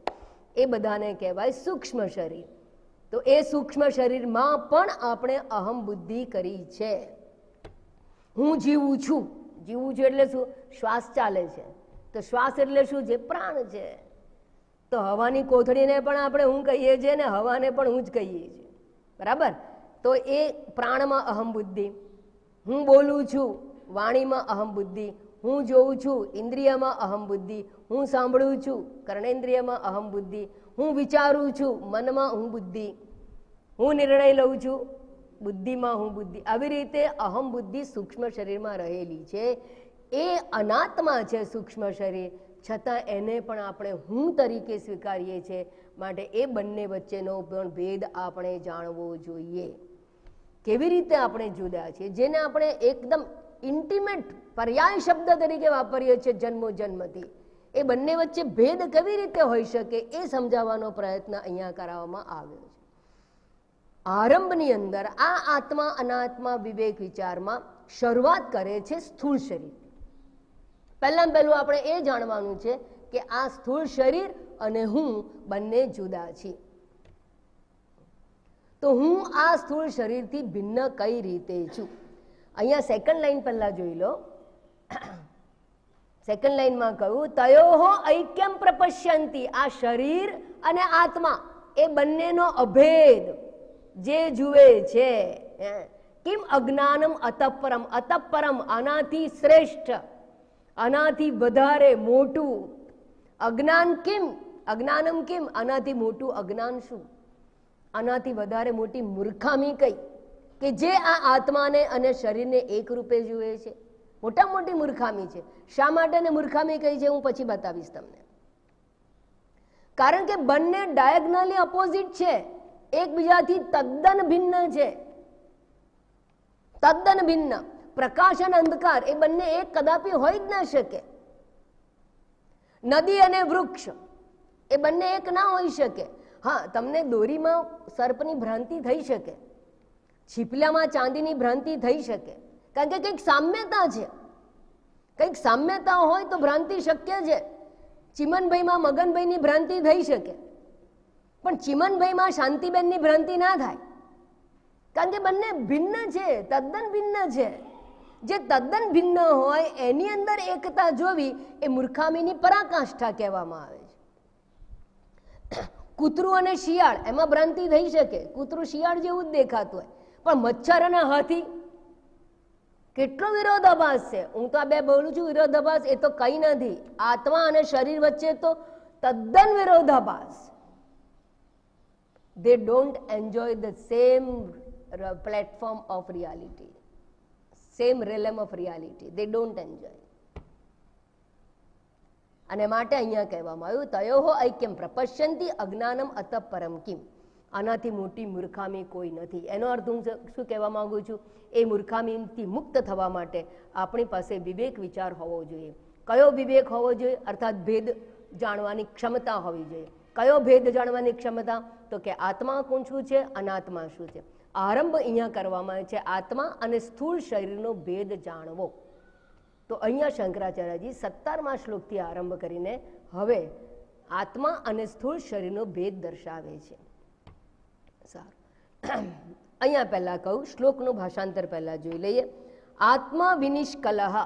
એ બધાને કહેવાય સૂક્ષ્મ શરીર. તો એ સૂક્ષ્મ શરીરમાં પણ આપણે અહમ બુદ્ધિ કરી છે. હું જીવું છું. જીવું છું એટલે શું? શ્વાસ ચાલે છે, તો શ્વાસ એટલે શું છે? પ્રાણ છે. તો હવાની કોથળીને પણ આપણે હું કહીએ છીએ ને હવાને પણ હું જ કહીએ છીએ, બરાબર? તો એ પ્રાણમાં અહમ બુદ્ધિ. હું બોલું છું, વાણીમાં અહમ બુદ્ધિ. હું જોઉં છું, ઇન્દ્રિયમાં અહમ બુદ્ધિ. હું સાંભળું છું, કર્ણેન્દ્રિયમાં અહમ બુદ્ધિ. હું વિચારું છું, મનમાં હું બુદ્ધિ. હું નિર્ણય લઉં છું, બુદ્ધિમાં હું બુદ્ધિ. આવી રીતે અહમ બુદ્ધિ સૂક્ષ્મ શરીરમાં રહેલી છે. એ અનાત્મા છે સૂક્ષ્મ શરીર, છતાં એને પણ આપણે હું તરીકે સ્વીકારીએ છીએ. માટે એ બંને વચ્ચેનો પણ ભેદ આપણે જાણવો જોઈએ. કેવી રીતે આપણે જુદા છીએ, જેને આપણે એકદમ ઇન્ટિમેટ પર્યાય શબ્દ તરીકે વાપરીએ છીએ જન્મો જન્મથી, એ બંને વચ્ચે ભેદ કેવી રીતે હોઈ શકે એ સમજાવવાનો પ્રયત્ન અહીંયા કરાવવામાં આવ્યો છે. આરંભની અંદર આ આત્મા અનાત્મા વિવેક વિચારમાં શરૂઆત કરે છે સ્થૂળ શરીર. પહેલું આપણે એ જાણવાનું છે કે આ સ્થૂળ શરીર અને હું બંને જુદા છીએ. તો હું આ સ્થૂળ શરીરથી ભિન્ન કઈ રીતે છું? અહીંયા સેકન્ડ લાઈન પહેલા જોઈ લો. સેકન્ડ લાઈનમાં કહ્યું તયોહો ઐક્યમ પ્રપશ્યંતિ. આ શરીર અને આત્મા એ બંનેનો અભેદ જે જુએ છે. કિમ અજ્ઞાનમ અતપરમ. અતપરમ આનાથી શ્રેષ્ઠ, આનાથી વધારે મોટું. અજ્ઞાન કિમ, અજ્ઞાનમ કિમ, આનાથી મોટું અજ્ઞાન શું? આનાથી વધારે મોટી મૂર્ખામી કઈ? કે જે આ આત્માને અને શરીરને એક રૂપે જુએ છે. મોટા મોટી મૂર્ખામી છે. શા માટે મૂર્ખામી કઈ છે હું પછી બતાવીશ તમને. કારણ કે બંને ડાયગનલી અપોઝિટ છે, એકબીજાથી તદ્દન ભિન્ન છે. તદ્દન ભિન્ન. પ્રકાશ અને અંધકાર એ બંને એક કદાપી હોઈ જ ના શકે. નદી અને વૃક્ષ એ બંને એક ના હોઈ શકે. હા, તમને દોરીમાં સર્પની ભ્રાંતિ થઈ શકે, છીપલામાં ચાંદીની ભ્રાંતિ થઈ શકે, કારણ કે કંઈક સામ્યતા છે. કંઈક સામ્યતા હોય તો ભ્રાંતિ શક્ય છે. ચિમનભાઈમાં મગનભાઈની ભ્રાંતિ થઈ શકે, પણ ચિમનભાઈમાં શાંતિબેનની ભ્રાંતિ ના થાય, કારણ કે બંને ભિન્ન છે, તદ્દન ભિન્ન છે. જે તદ્દન ભિન્ન હોય એની અંદર એકતા જોવી એ મૂર્ખામીની પરાકાષ્ઠા કહેવામાં આવે છે. કૂતરું અને શિયાળ એમાં ભ્રાંતિ થઈ શકે, કૂતરું શિયાળ જેવું જ દેખાતું હોય, પણ મચ્છર અને હાથી કેટલો વિરોધાભાસ છે. હું તો આ બે બોલું છું વિરોધાભાસ, એ તો કઈ નથી. આત્મા અને શરીર વચ્ચે તો તદ્દન વિરોધાભાસ. they don't enjoy the same platform of reality, same realm of reality. They don't enjoy. અને માટે અહીંયા કહેવામાં આવ્યું તયોહો ઐક્યમ પ્રપશ્યંતિ અજ્ઞાનમ અત પરમ કિમ. આનાથી મોટી મૂર્ખામી કોઈ નથી. એનો અર્થ હું શું કહેવા માંગુ છું, એ મૂર્ખામીથી મુક્ત થવા માટે આપણી પાસે વિવેક વિચાર હોવો જોઈએ. કયો વિવેક હોવો જોઈએ? અર્થાત ભેદ જાણવાની ક્ષમતા હોવી જોઈએ. કયો ભેદ જાણવાની ક્ષમતા? તો કે આત્મા કોણ શું છે, અનાત્મા શું છે. આરંભ અહીંયા કરવામાં આવે છે આત્મા અને સ્થૂળ શરીરનો ભેદ જાણવો. તો અહીંયા શંકરાચાર્યજી 17મા શ્લોકથી આરંભ કરીને હવે આત્મા અને સ્થૂળ શરીરનો ભેદ દર્શાવે છે. સારું, અહીંયા પહેલા કહું, શ્લોકનું ભાષાંતર પહેલા જોઈ લઈએ. આત્મા વિનિષ્કલહ.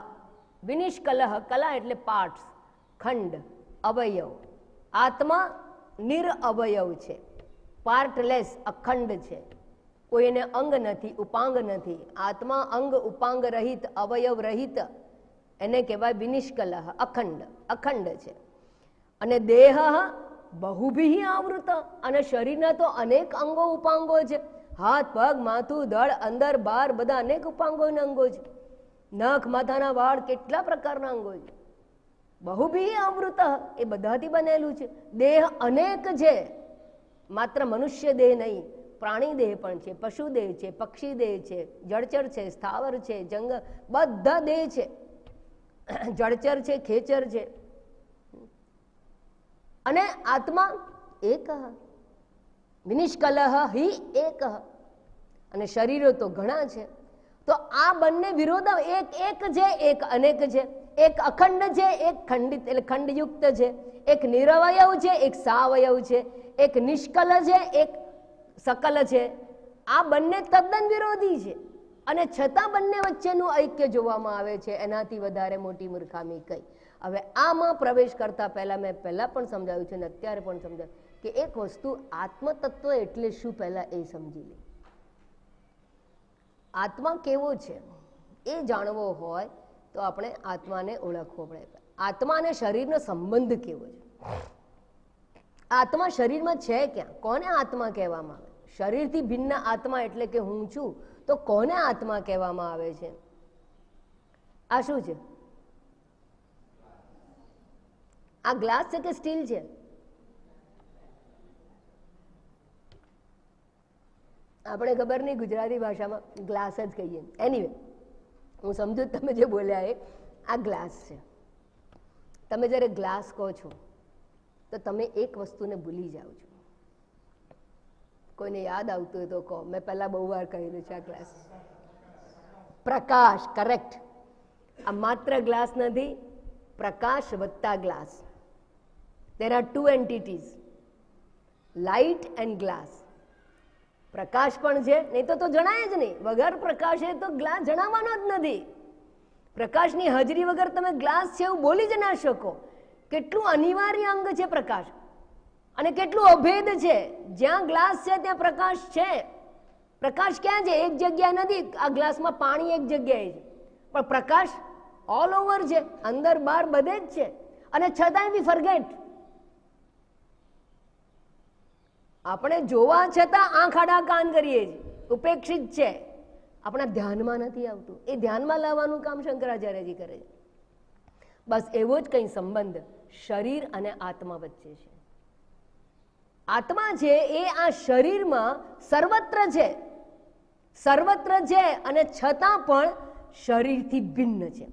વિનિષ્કલહ, કલા એટલે પાર્ટ્સ, ખંડ, અવયવ. આત્મા નિરઅવયવ છે, પાર્ટલેસ, અખંડ છે, કોઈને અંગ નથી, ઉપાંગ નથી. આત્મા અંગ ઉપાંગ રહિત, અવયવ રહિત, એને કહેવાય વિનિષ્કલહ, અખંડ, અખંડ છે. અને દેહ બહુભિઃ આવૃત, અને શરીરના તો અનેક અંગો ઉપાંગો છે. હાથ, પગ, માથું, દળ, અંદર બહાર બધા અનેક ઉપાંગોના અંગો છે. નખ, માથાના વાળ, કેટલા પ્રકારના અંગો છે. બહુભિઃ આવૃત, એ બધાથી બનેલું છે. દેહ અનેક છે, માત્ર મનુષ્ય દેહ નહીં, પ્રાણી દેહ પણ છે, પશુ દેહ છે, પક્ષી દેહ છે, જળચર છે, સ્થાવર છે, જંગલ, બધા દેહ છે. જળચર છે, ખેચર છે. અને આત્મા એક, વિનિષ્કલહ હિ એક. અને શરીરો તો ઘણા છે. તો આ બંને વિરોધ, એક એક છે, એક અનેક છે. એક અખંડ છે, એક ખંડિત એટલે ખંડયુક્ત છે. એક નિરવયવ છે, એક સાવયવ છે. એક નિષ્કલ છે, એક સકલ છે. આ બંને તદ્દન વિરોધી છે, અને છતાં બંને વચ્ચેનું ઐક્ય જોવામાં આવે છે. એનાથી વધારે મોટી મૂર્ખામી કઈ? હવે આમાં પ્રવેશ કરતા પહેલા મેં પહેલા પણ સમજાવ્યું છે અને અત્યારે પણ સમજાવ્યું કે એક વસ્તુ આત્મતત્વ એટલે શું, પહેલા એ સમજી લે. આત્મા કેવો છે એ જાણવો હોય તો આપણે આત્માને ઓળખવો પડે. આત્મા અને શરીરનો સંબંધ કેવો છે? આત્મા શરીરમાં છે ક્યાં? કોને આત્મા કહેવામાં આવે? શરીરથી ભિન્ન આત્મા એટલે કે હું છું, તો કોને આત્મા કહેવામાં આવે છે? આ શું છે? આ ગ્લાસ છે કે સ્ટીલ છે? આપણે ખબર નહીં, ગુજરાતી ભાષામાં ગ્લાસ જ કહીએ. એનીવે, હું સમજુ તમે જે બોલ્યા એ આ ગ્લાસ છે. તમે જ્યારે ગ્લાસ કહો છો તો તમે એક વસ્તુને ભૂલી જાઓ છો. કોઈને યાદ આવતું હોય તો કહો. મેં પહેલા બહુ વાર કહેલું છે આ ગ્લાસ. પ્રકાશ, કરેક્ટ. આ માત્ર ગ્લાસ નથી, પ્રકાશ વત્તા glass. There are two entities, light and glass. પ્રકાશ પણ છે, નહીં તો જણાય જ નહીં. વગર પ્રકાશે તો ગ્લાસ જણાવવાનો જ નથી. પ્રકાશની હાજરી વગર તમે ગ્લાસ છે એવું બોલી જ ના શકો. કેટલું અનિવાર્ય અંગ છે પ્રકાશ, અને કેટલું અભેદ છે. જ્યાં ગ્લાસ છે ત્યાં પ્રકાશ છે. પ્રકાશ ક્યાં છે? એક જગ્યા નથી. આ ગ્લાસમાં પાણી એક જગ્યાએ છે, પણ પ્રકાશ ઓલ ઓવર છે, અંદર બહાર બધે જ છે. અને છતાંય વી ફરગેટ. આપણે જોવા છતાં આંખ આડા કાન કરીએ છીએ, ઉપેક્ષિત છે, આપણા ધ્યાનમાં નથી આવતું. એ ધ્યાનમાં લાવવાનું કામ શંકરાચાર્યજી કરે છે. બસ એવો જ કંઈ સંબંધ શરીર અને આત્મા વચ્ચે છે. આત્મા છે એ આ શરીરમાં સર્વત્ર છે, સર્વત્ર છે, અને છતાં પણ શરીરથી ભિન્ન છે.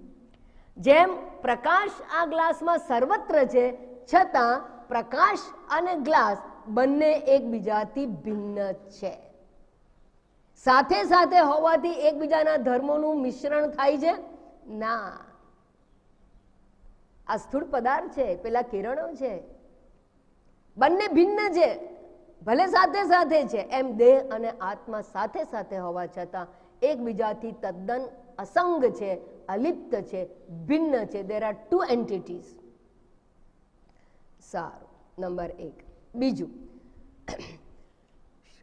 જેમ પ્રકાશ આ ગ્લાસમાં સર્વત્ર છે, છતાં પ્રકાશ અને ગ્લાસ બંને એકબીજાથી ભિન્ન છે. સાથે સાથે હોવાથી એકબીજાના ધર્મોનું મિશ્રણ થાય છે? ના. આ સ્થૂળ પદાર્થ છે, પેલા કિરણો છે, બંને ભિન્ન છે, ભલે સાથે સાથે છે. એમ દેહ અને આત્મા સાથે સાથે હોવા છતાં એકબીજાથી તદ્દન અસંગ છે, અલિપ્ત છે, ભિન્ન છે. There are two entities. સારું, નંબર 1. બીજું,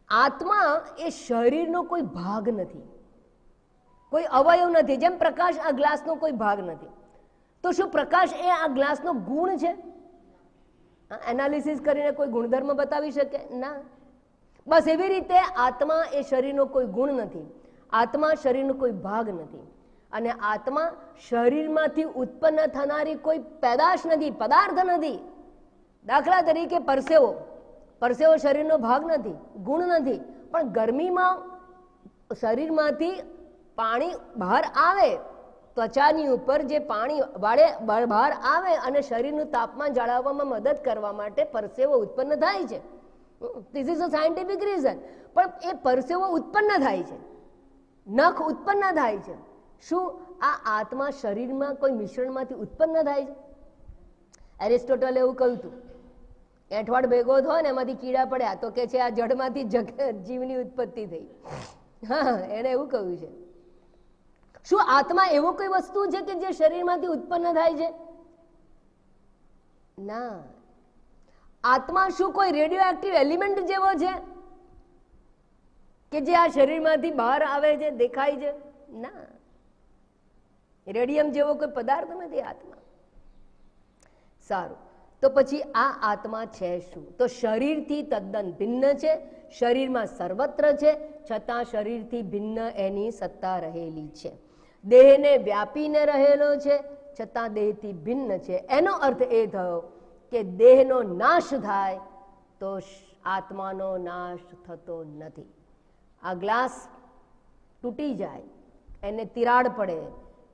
આત્મા એ શરીરનો કોઈ ભાગ નથી, કોઈ અવયવ નથી. જેમ પ્રકાશ આ ગ્લાસનો કોઈ ભાગ નથી, તો શું પ્રકાશ એ આ ગ્લાસનો ગુણ છે? એનાલિસિસ કરીને કોઈ ગુણધર્મ બતાવી શકે? ના. બસ એવી રીતે આત્મા એ શરીરનો કોઈ ગુણ નથી, આત્મા શરીરનો કોઈ ભાગ નથી. અને આત્મા શરીરમાંથી ઉત્પન્ન થનારી કોઈ પેદાશ નથી, પદાર્થ નથી. દાખલા તરીકે પરસેવો, પરસેવો શરીરનો ભાગ નથી, ગુણ નથી, પણ ગરમીમાં શરીરમાંથી પાણી બહાર આવે, ત્વચાની ઉપર જે પાણી વાળે બહાર આવે અને શરીરનું તાપમાન જાળવવામાં મદદ કરવા માટે પરસેવો ઉત્પન્ન થાય છે. This is a scientific reason. પણ એ પરસેવો ઉત્પન્ન થાય છે, નખ ઉત્પન્ન થાય છે. શું આ આત્મા શરીરમાં કોઈ મિશ્રણમાંથી ઉત્પન્ન થાય છે? એરિસ્ટોટલે એવું કહ્યું હતું, એઠવાડ ભેગો થયો ને એમાંથી કીડા પડ્યા તો કે છે આ જડમાંથી જીવની ઉત્પત્તિ થઈ. હા, એને એવું કહ્યું છે. શું આત્મા એવો કોઈ વસ્તુ છે કે જે શરીરમાંથી ઉત્પન્ન થાય છે? ના. આત્મા શું કોઈ રેડિયો એક્ટિવ એલિમેન્ટ જેવો છે કે જે આ શરીરમાંથી બહાર આવે છે, દેખાય છે? ના. રેડિયમ જેવો કોઈ પદાર્થ નથી આત્મા. સારું, તો પછી આ આત્મા છે શું? તો શરીરથી તદ્દન ભિન્ન છે, શરીરમાં સર્વત્ર છે, છતાં શરીરથી ભિન્ન એની સત્તા રહેલી છે. દેહને વ્યાપીને રહેલો છે, છતાં દેહથી ભિન્ન છે. એનો અર્થ એ થયો કે દેહનો નાશ થાય તો આત્માનો નાશ થતો નથી. આ ગ્લાસ તૂટી જાય, એને તિરાડ પડે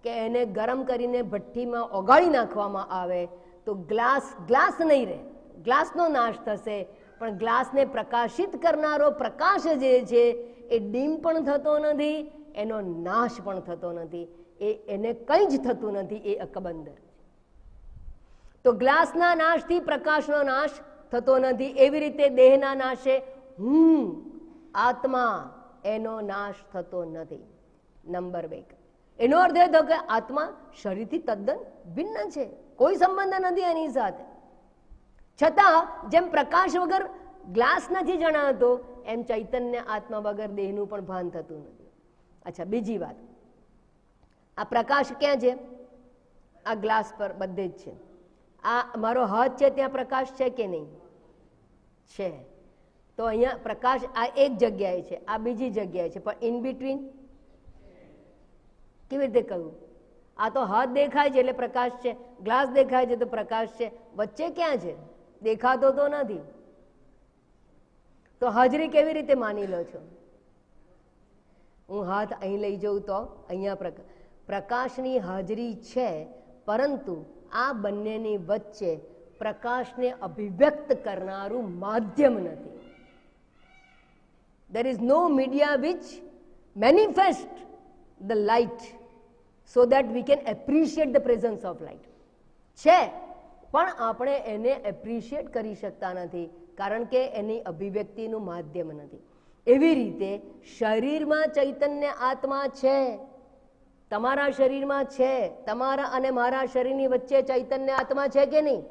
કે એને ગરમ કરીને ભઠ્ઠીમાં ઓગાળી નાખવામાં આવે તો ગ્લાસ નહીં રહે, ગ્લાસનો નાશ થશે, પણ ગ્લાસને પ્રકાશિત કરનારો પ્રકાશ જે છે એ ડીમ પણ થતો નથી, એનો નાશ પણ થતો નથી, એને કંઈ જ થતું નથી, એ અકબંદર. તો ગ્લાસના નાશથી પ્રકાશનો નાશ થતો નથી. એવી રીતે દેહના નાશે હું આત્મા એનો નાશ થતો નથી. નંબર 2, એનો અર્થ એ થયો કે આત્મા શરીરથી તદ્દન ભિન્ન છે, કોઈ સંબંધ નથી એની સાથે. છતાં જેમ પ્રકાશ વગર ગ્લાસ નથી જણાતો, એમ ચૈતન્ય આત્મા વગર દેહનું પણ ભાન થતું નથી. અચ્છા, બીજી વાત, આ પ્રકાશ ક્યાં છે? આ ગ્લાસ પર બધે જ છે. આ મારો હાથ છે, ત્યાં પ્રકાશ છે કે નહીં? છે. તો અહીંયા પ્રકાશ આ એક જગ્યાએ છે, આ બીજી જગ્યાએ છે, પણ ઇન બિટવીન કેવી રીતે કહ્યું? આ તો હાથ દેખાય છે એટલે પ્રકાશ છે, ગ્લાસ દેખાય છે તો પ્રકાશ છે, વચ્ચે ક્યાં છે? દેખાતો તો નથી. તો હાજરી કેવી રીતે માની લો છો? હું હાથ અહીં લઈ જઉં તો અહીંયા પ્રકાશની હાજરી છે, પરંતુ આ બંનેની વચ્ચે પ્રકાશને અભિવ્યક્ત કરનારું માધ્યમ નથી. There is no media which manifests the light so that we can appreciate the presence of light. છે, પણ આપણે એને એપ્રિશિએટ કરી શકતા નથી કારણ કે એની અભિવ્યક્તિનું માધ્યમ નથી. એવી રીતે શરીરમાં ચૈતન્ય આત્મા છે, તમારા શરીરમાં છે, તમારા અને મારા શરીરની વચ્ચે ચૈતન્ય આત્મા છે કે નહીં?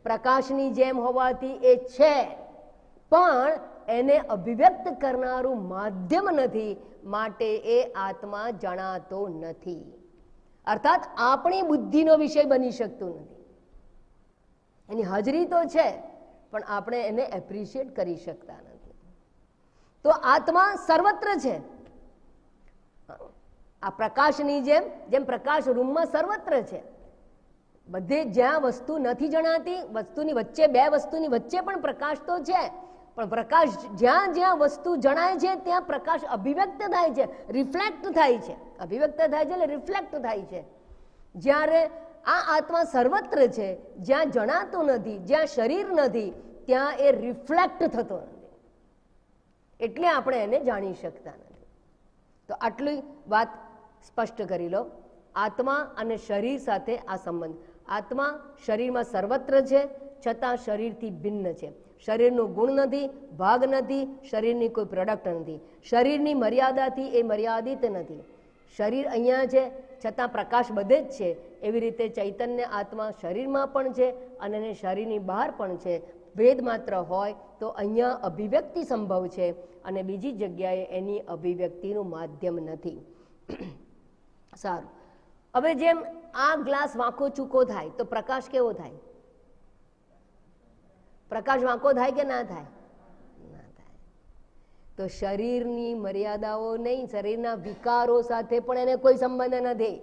પ્રકાશની જેમ હોવાથી એ છે, પણ એને અભિવ્યક્ત કરનારું માધ્યમ નથી, માટે એ આત્મા જણાતો નથી. અર્થાત આપણી બુદ્ધિનો વિષય બની શકતું નથી. એની હાજરી તો છે, પણ આપણે એને એપ્રિશિએટ કરી શકતા નથી. તો આત્મા સર્વત્ર છે. આ પ્રકાશની જેમ પ્રકાશ રૂમમાં સર્વત્ર છે, બધે જ્યાં વસ્તુ નથી જણાતી, વસ્તુની વચ્ચે, બે વસ્તુની વચ્ચે પણ પ્રકાશ તો છે, પણ પ્રકાશ જ્યાં જ્યાં વસ્તુ જણાય છે ત્યાં પ્રકાશ અભિવ્યક્ત થાય છે, રિફ્લેક્ટ થાય છે. અભિવ્યક્ત થાય છે એટલે રિફ્લેક્ટ થાય છે. જ્યારે આ આત્મા સર્વત્ર છે, જ્યાં જણાતું નથી, જ્યાં શરીર નથી, ત્યાં એ રિફ્લેક્ટ થતો નથી, એટલે આપણે એને જાણી શકતા નથી. તો આટલી વાત સ્પષ્ટ કરી લો. આત્મા અને શરીર સાથે આ સંબંધ. આત્મા શરીરમાં સર્વત્ર છે, છતાં શરીરથી ભિન્ન છે. શરીરનો ગુણ નથી, ભાગ નથી, શરીરની કોઈ પ્રોડક્ટ નથી. શરીરની મર્યાદાથી એ મર્યાદિત નથી. શરીર અહીંયા છે, છતાં પ્રકાશ બધે જ છે. એવી રીતે ચૈતન્ય આત્મા શરીરમાં પણ છે અને શરીરની બહાર પણ છે. ભેદ માત્ર હોય તો અહીંયા અભિવ્યક્તિ સંભવ છે અને બીજી જગ્યાએ એની અભિવ્યક્તિનું માધ્યમ નથી. સારું, હવે જેમ આ ગ્લાસ વાંકો ચૂકો થાય તો પ્રકાશ કેવો થાય? પ્રકાશ વાંકો થાય કે ના થાય? ના થાય. તો શરીરની મર્યાદાઓ નહીં, શરીરના વિકારો સાથે પણ એને કોઈ સંબંધ નથી.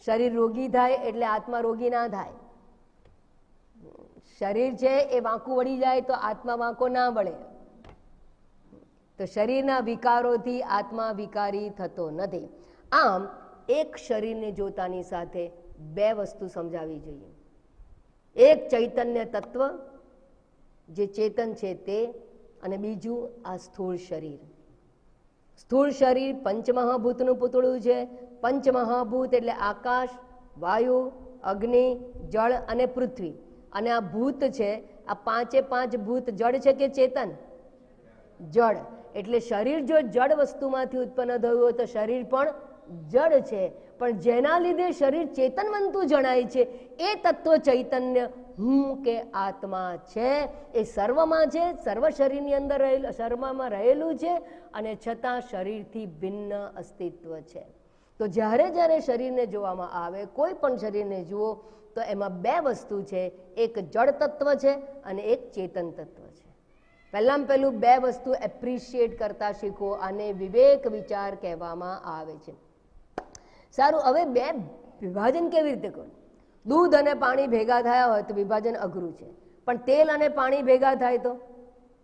શરીર રોગી થાય એટલે આત્મા રોગી ના થાય. શરીર છે એ વાંકું વળી જાય તો આત્મા વાંકો ના વળે. તો શરીરના વિકારોથી આત્મા વિકારી થતો નથી. આમ એક શરીરને જોતાની સાથે બે વસ્તુ સમજાવવી જોઈએ. એક ચૈતન્ય તત્વ જે ચેતન છે તે, અને બીજું આ સ્થૂળ શરીર. સ્થૂળ શરીર પંચમહાભૂતનું પૂતળું છે. પંચમહાભૂત એટલે આકાશ, વાયુ, અગ્નિ, જળ અને પૃથ્વી. અને આ ભૂત છે, આ પાંચે પાંચ ભૂત જળ છે કે ચેતન? જળ. એટલે શરીર જો જળ વસ્તુમાંથી ઉત્પન્ન થયું હોય તો શરીર પણ જળ છે. પણ જેના લીધે શરીર ચેતન બનતું જણાય છે એ તત્વ ચૈતન્ય હું કે આત્મા છે એ સર્વમાં છે, સર્વ શરીરની અંદર સર્વમાં રહેલું છે અને છતાં શરીરથી ભિન્ન અસ્તિત્વ છે. તો જ્યારે જ્યારે શરીરને જોવામાં આવે, કોઈ પણ શરીરને જુઓ તો એમાં બે વસ્તુ છે, એક જળ તત્વ છે અને એક ચેતન તત્વ છે. પહેલાં પહેલું બે વસ્તુ એપ્રિશિએટ કરતા શીખો, આને વિવેક વિચાર કહેવામાં આવે છે. સારું, હવે બે વિભાજન કેવી રીતે કરવું? દૂધ અને પાણી ભેગા થયા હોય તો વિભાજન અઘરું છે, પણ તેલ અને પાણી ભેગા થાય તો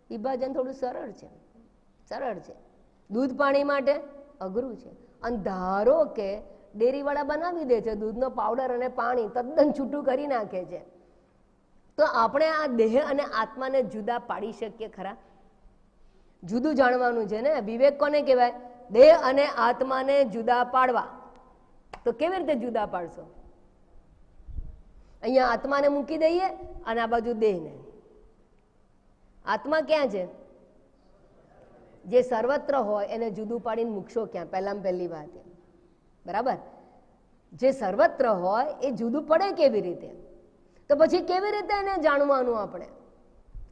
વિભાજન થોડું સરળ છે. સરળ છે. દૂધ પાણી માટે અઘરું છે. અને ધારો કે ડેરીવાળા બનાવી દે છે દૂધનો પાવડર અને પાણી તદ્દન છૂટું કરી નાખે છે, તો આપણે આ દેહ અને આત્માને જુદા પાડી શકીએ ખરા? જુદું જાણવાનું છે ને. વિવેક કોને કહેવાય? દેહ અને આત્માને જુદા પાડવા. તો કેવી રીતે જુદા પાડશો? અહીંયા આત્માને મૂકી દઈએ અને આ બાજુ દેહને. આત્મા ક્યાં છે? જે સર્વત્ર હોય એને જુદું પાડીને મૂકશો ક્યાં? પહેલામાં પહેલી વાત. બરાબર? જે સર્વત્ર હોય એ જુદું પડે કેવી રીતે? તો પછી કેવી રીતે એને જાણવાનું? આપણે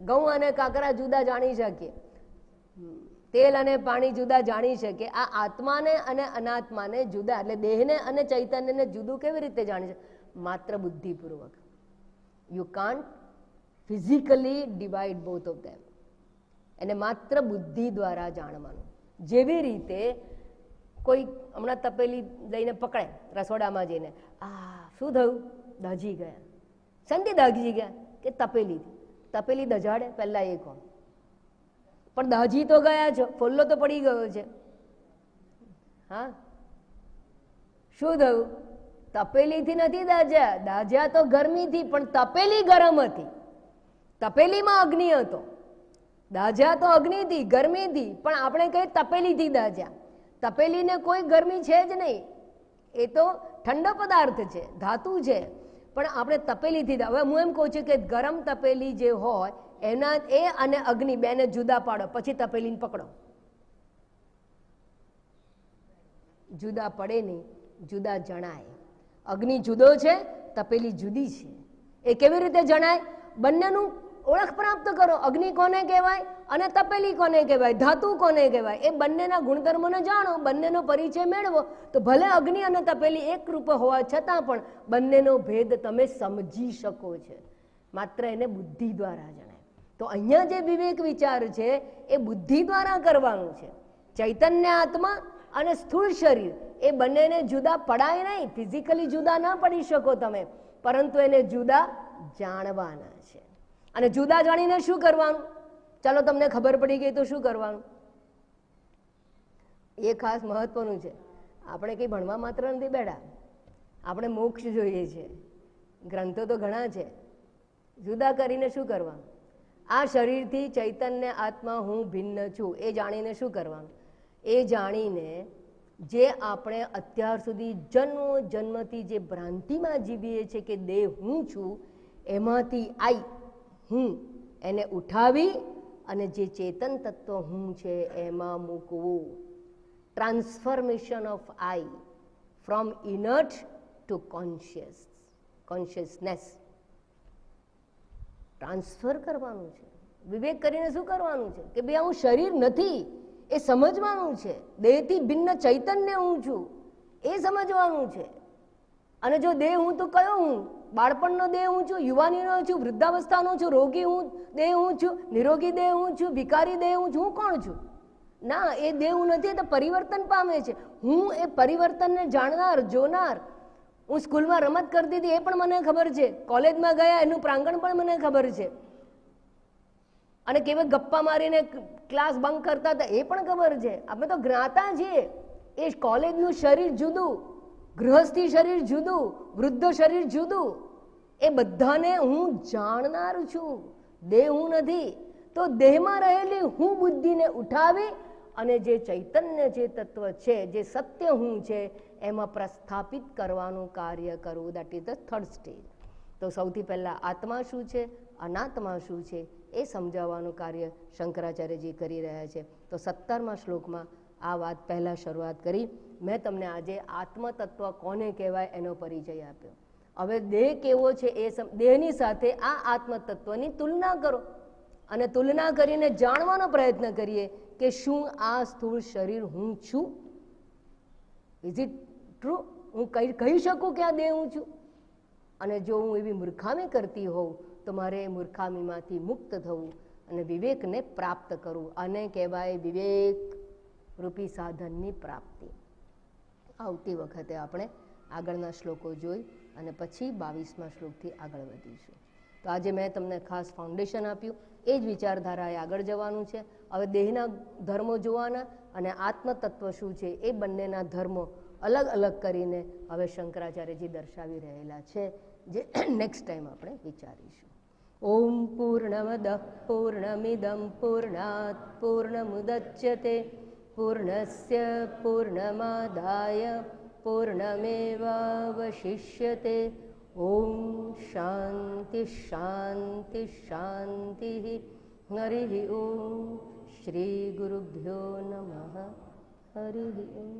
ઘઉં અને કાકરા જુદા જાણી શકીએ, તેલ અને પાણી જુદા જાણી શકીએ. આ આત્માને અને અનાત્માને જુદા, એટલે દેહને અને ચૈતન્યને જુદું કેવી રીતે જાણી શકે? માત્ર બુદ્ધિપૂર્વક. You can't physically divide both of them. એને માત્ર બુદ્ધિ દ્વારા જાણવાનું. જેવી રીતે કોઈ હમણાં તપેલી લઈને પકડે રસોડામાં જઈને, આ શું થયું? દાજી ગયા. સંધી દાજી ગયા કે તપેલીથી? તપેલી દજાડે પહેલા એ કહો. પણ દાજી તો ગયા છો, ફોલ્લો તો પડી ગયો છે. હા, શું થયું? તપેલીથી નથી દાજ્યા. દાજ્યા તો ગરમીથી, પણ તપેલી ગરમ હતી. તપેલીમાં અગ્નિ હતો. દાજ્યા તો અગ્નિથી, ગરમીથી, પણ આપણે કઈ તપેલીથી દાજ્યા. તપેલીને કોઈ ગરમી છે જ નહીં, એ તો ઠંડો પદાર્થ છે, ધાતુ છે. પણ આપણે તપેલીથી, હવે હું એમ કહું છું કે ગરમ તપેલી જે હોય એના એ અને અગ્નિ બેને જુદા પાડો, પછી તપેલીને પકડો. જુદા પડે નહીં, જુદા જણાય. અગ્નિ જુદો છે, તપેલી જુદી છે. એ કેવી રીતે જણાય? બંનેનું ઓળખ પ્રાપ્ત કરો. અગ્નિ કોને કહેવાય અને તપેલી કોને કહેવાય, ધાતુ કોને કહેવાય, એ બંનેના ગુણધર્મોને જાણો, બંનેનો પરિચય મેળવો, તો ભલે અગ્નિ અને તપેલી એક રૂપ હોવા છતાં પણ બંનેનો ભેદ તમે સમજી શકો છો. માત્ર એને બુદ્ધિ દ્વારા જણાય. તો અહીંયા જે વિવેક વિચાર છે એ બુદ્ધિ દ્વારા કરવાનું છે. ચૈતન્ય આત્મા અને સ્થૂળ શરીર એ બંનેને જુદા પડાય નહીં. ફિઝિકલી જુદા ના પડી શકો તમે, પરંતુ એને જુદા જાણવાના છે. અને જુદા જાણીને શું કરવાનું? ચાલો તમને ખબર પડી ગઈ તો શું કરવાનું? એ ખાસ મહત્વનું છે. આપણે કંઈ ભણવા માત્ર નથી બેઠા, આપણે મોક્ષ જોઈએ છે. ગ્રંથો તો ઘણા છે. જુદા કરીને શું કરવાનું? આ શરીરથી ચૈતન્ય આત્મા હું ભિન્ન છું એ જાણીને શું કરવાનું? એ જાણીને જે આપણે અત્યાર સુધી જન્મથી જે ભ્રાંતિમાં જીવીએ છીએ કે દેહ હું છું, એમાંથી હું એને ઉઠાવી અને જે ચેતન તત્વ હું છે એમાં મૂકવું. Transformation of I from inert to consciousness. Transfer કરવાનું છે. વિવેક કરીને શું કરવાનું છે કે ભાઈ હું શરીર નથી એ સમજવાનું છે. દેહથી ભિન્ન ચૈતન્ય હું છું એ સમજવાનું છે. અને જો દેહ હું તો કયો હું? બાળપણનો દેહ હું છું, યુવાનીનો છું, વૃદ્ધાવસ્થાનો છું, રોગી હું દેહ હું છું, નિરોગી દેહ હું છું, ભિખારી દેહ હું છું. હું કોણ છું? ના, એ દેહ હું નથી, તો પરિવર્તન પામે છે. હું એ પરિવર્તનને જાણનાર, જોનાર. હું સ્કૂલમાં રમત કરતી હતી એ પણ મને ખબર છે, કોલેજમાં ગયા એનું પ્રાંગણ પણ મને ખબર છે, અને કેવી ગપ્પા મારીને ક્લાસ બંક કરતા હતા એ પણ ખબર છે. આપણે તો જ્ઞાતા છીએ. એ કોલેજનું શરીર જુદું, ગૃહસ્થી શરીર જુદું, વૃદ્ધ શરીર જુદું. એ બધાને હું જાણનાર છું, દેહ હું નથી. તો દેહમાં રહેલી હું બુદ્ધિને ઉઠાવી અને જે ચૈતન્ય જે તત્વ છે, જે સત્ય હું છે, એમાં પ્રસ્થાપિત કરવાનું કાર્ય કરવું. That is the third stage. તો સૌથી પહેલાં આત્મા શું છે, અનાત્મા શું છે, એ સમજાવવાનું કાર્ય શંકરાચાર્યજી કરી રહ્યા છે. તો 17મા શ્લોકમાં આ વાત પહેલાં શરૂઆત કરી. મેં તમને આજે આત્મતત્વ કોને કહેવાય એનો પરિચય આપ્યો. હવે દેહ કેવો છે એ દેહની સાથે આ આત્મતત્વની તુલના કરો, અને તુલના કરીને જાણવાનો પ્રયત્ન કરીએ કે શું આ સ્થૂળ શરીર હું છું? Is it true? હું કહી શકું કે આ દેહ હું છું? અને જો હું એવી મૂર્ખામી કરતી હોઉં તો મારે એ મૂર્ખામીમાંથી મુક્ત થવું અને વિવેકને પ્રાપ્ત કરવું. આને કહેવાય વિવેક રૂપી સાધનની પ્રાપ્તિ. આવતી વખતે આપણે આગળના શ્લોકો જોઈ અને પછી 22મા શ્લોકથી આગળ વધીશું. તો આજે મેં તમને ખાસ ફાઉન્ડેશન આપ્યું. એ જ વિચારધારાએ આગળ જવાનું છે. હવે દેહના ધર્મો જોવાના અને આત્મતત્વ શું છે એ બંનેના ધર્મો અલગ અલગ કરીને હવે શંકરાચાર્યજી દર્શાવી રહેલા છે, જે નેક્સ્ટ ટાઈમ આપણે વિચારીશું. ઓમ પૂર્ણમદ પૂર્ણમિદમ પૂર્ણાત પૂર્ણમુદચ્યતે પૂર્ણસ્ય પૂર્ણમાદાય પૂર્ણમેવાવશિષ્યતે. ઓમ શાંતિ શાંતિ શાંતિ. હરિ ઓમ. શ્રી ગુરુભ્યો નમઃ. હરિ ઓમ.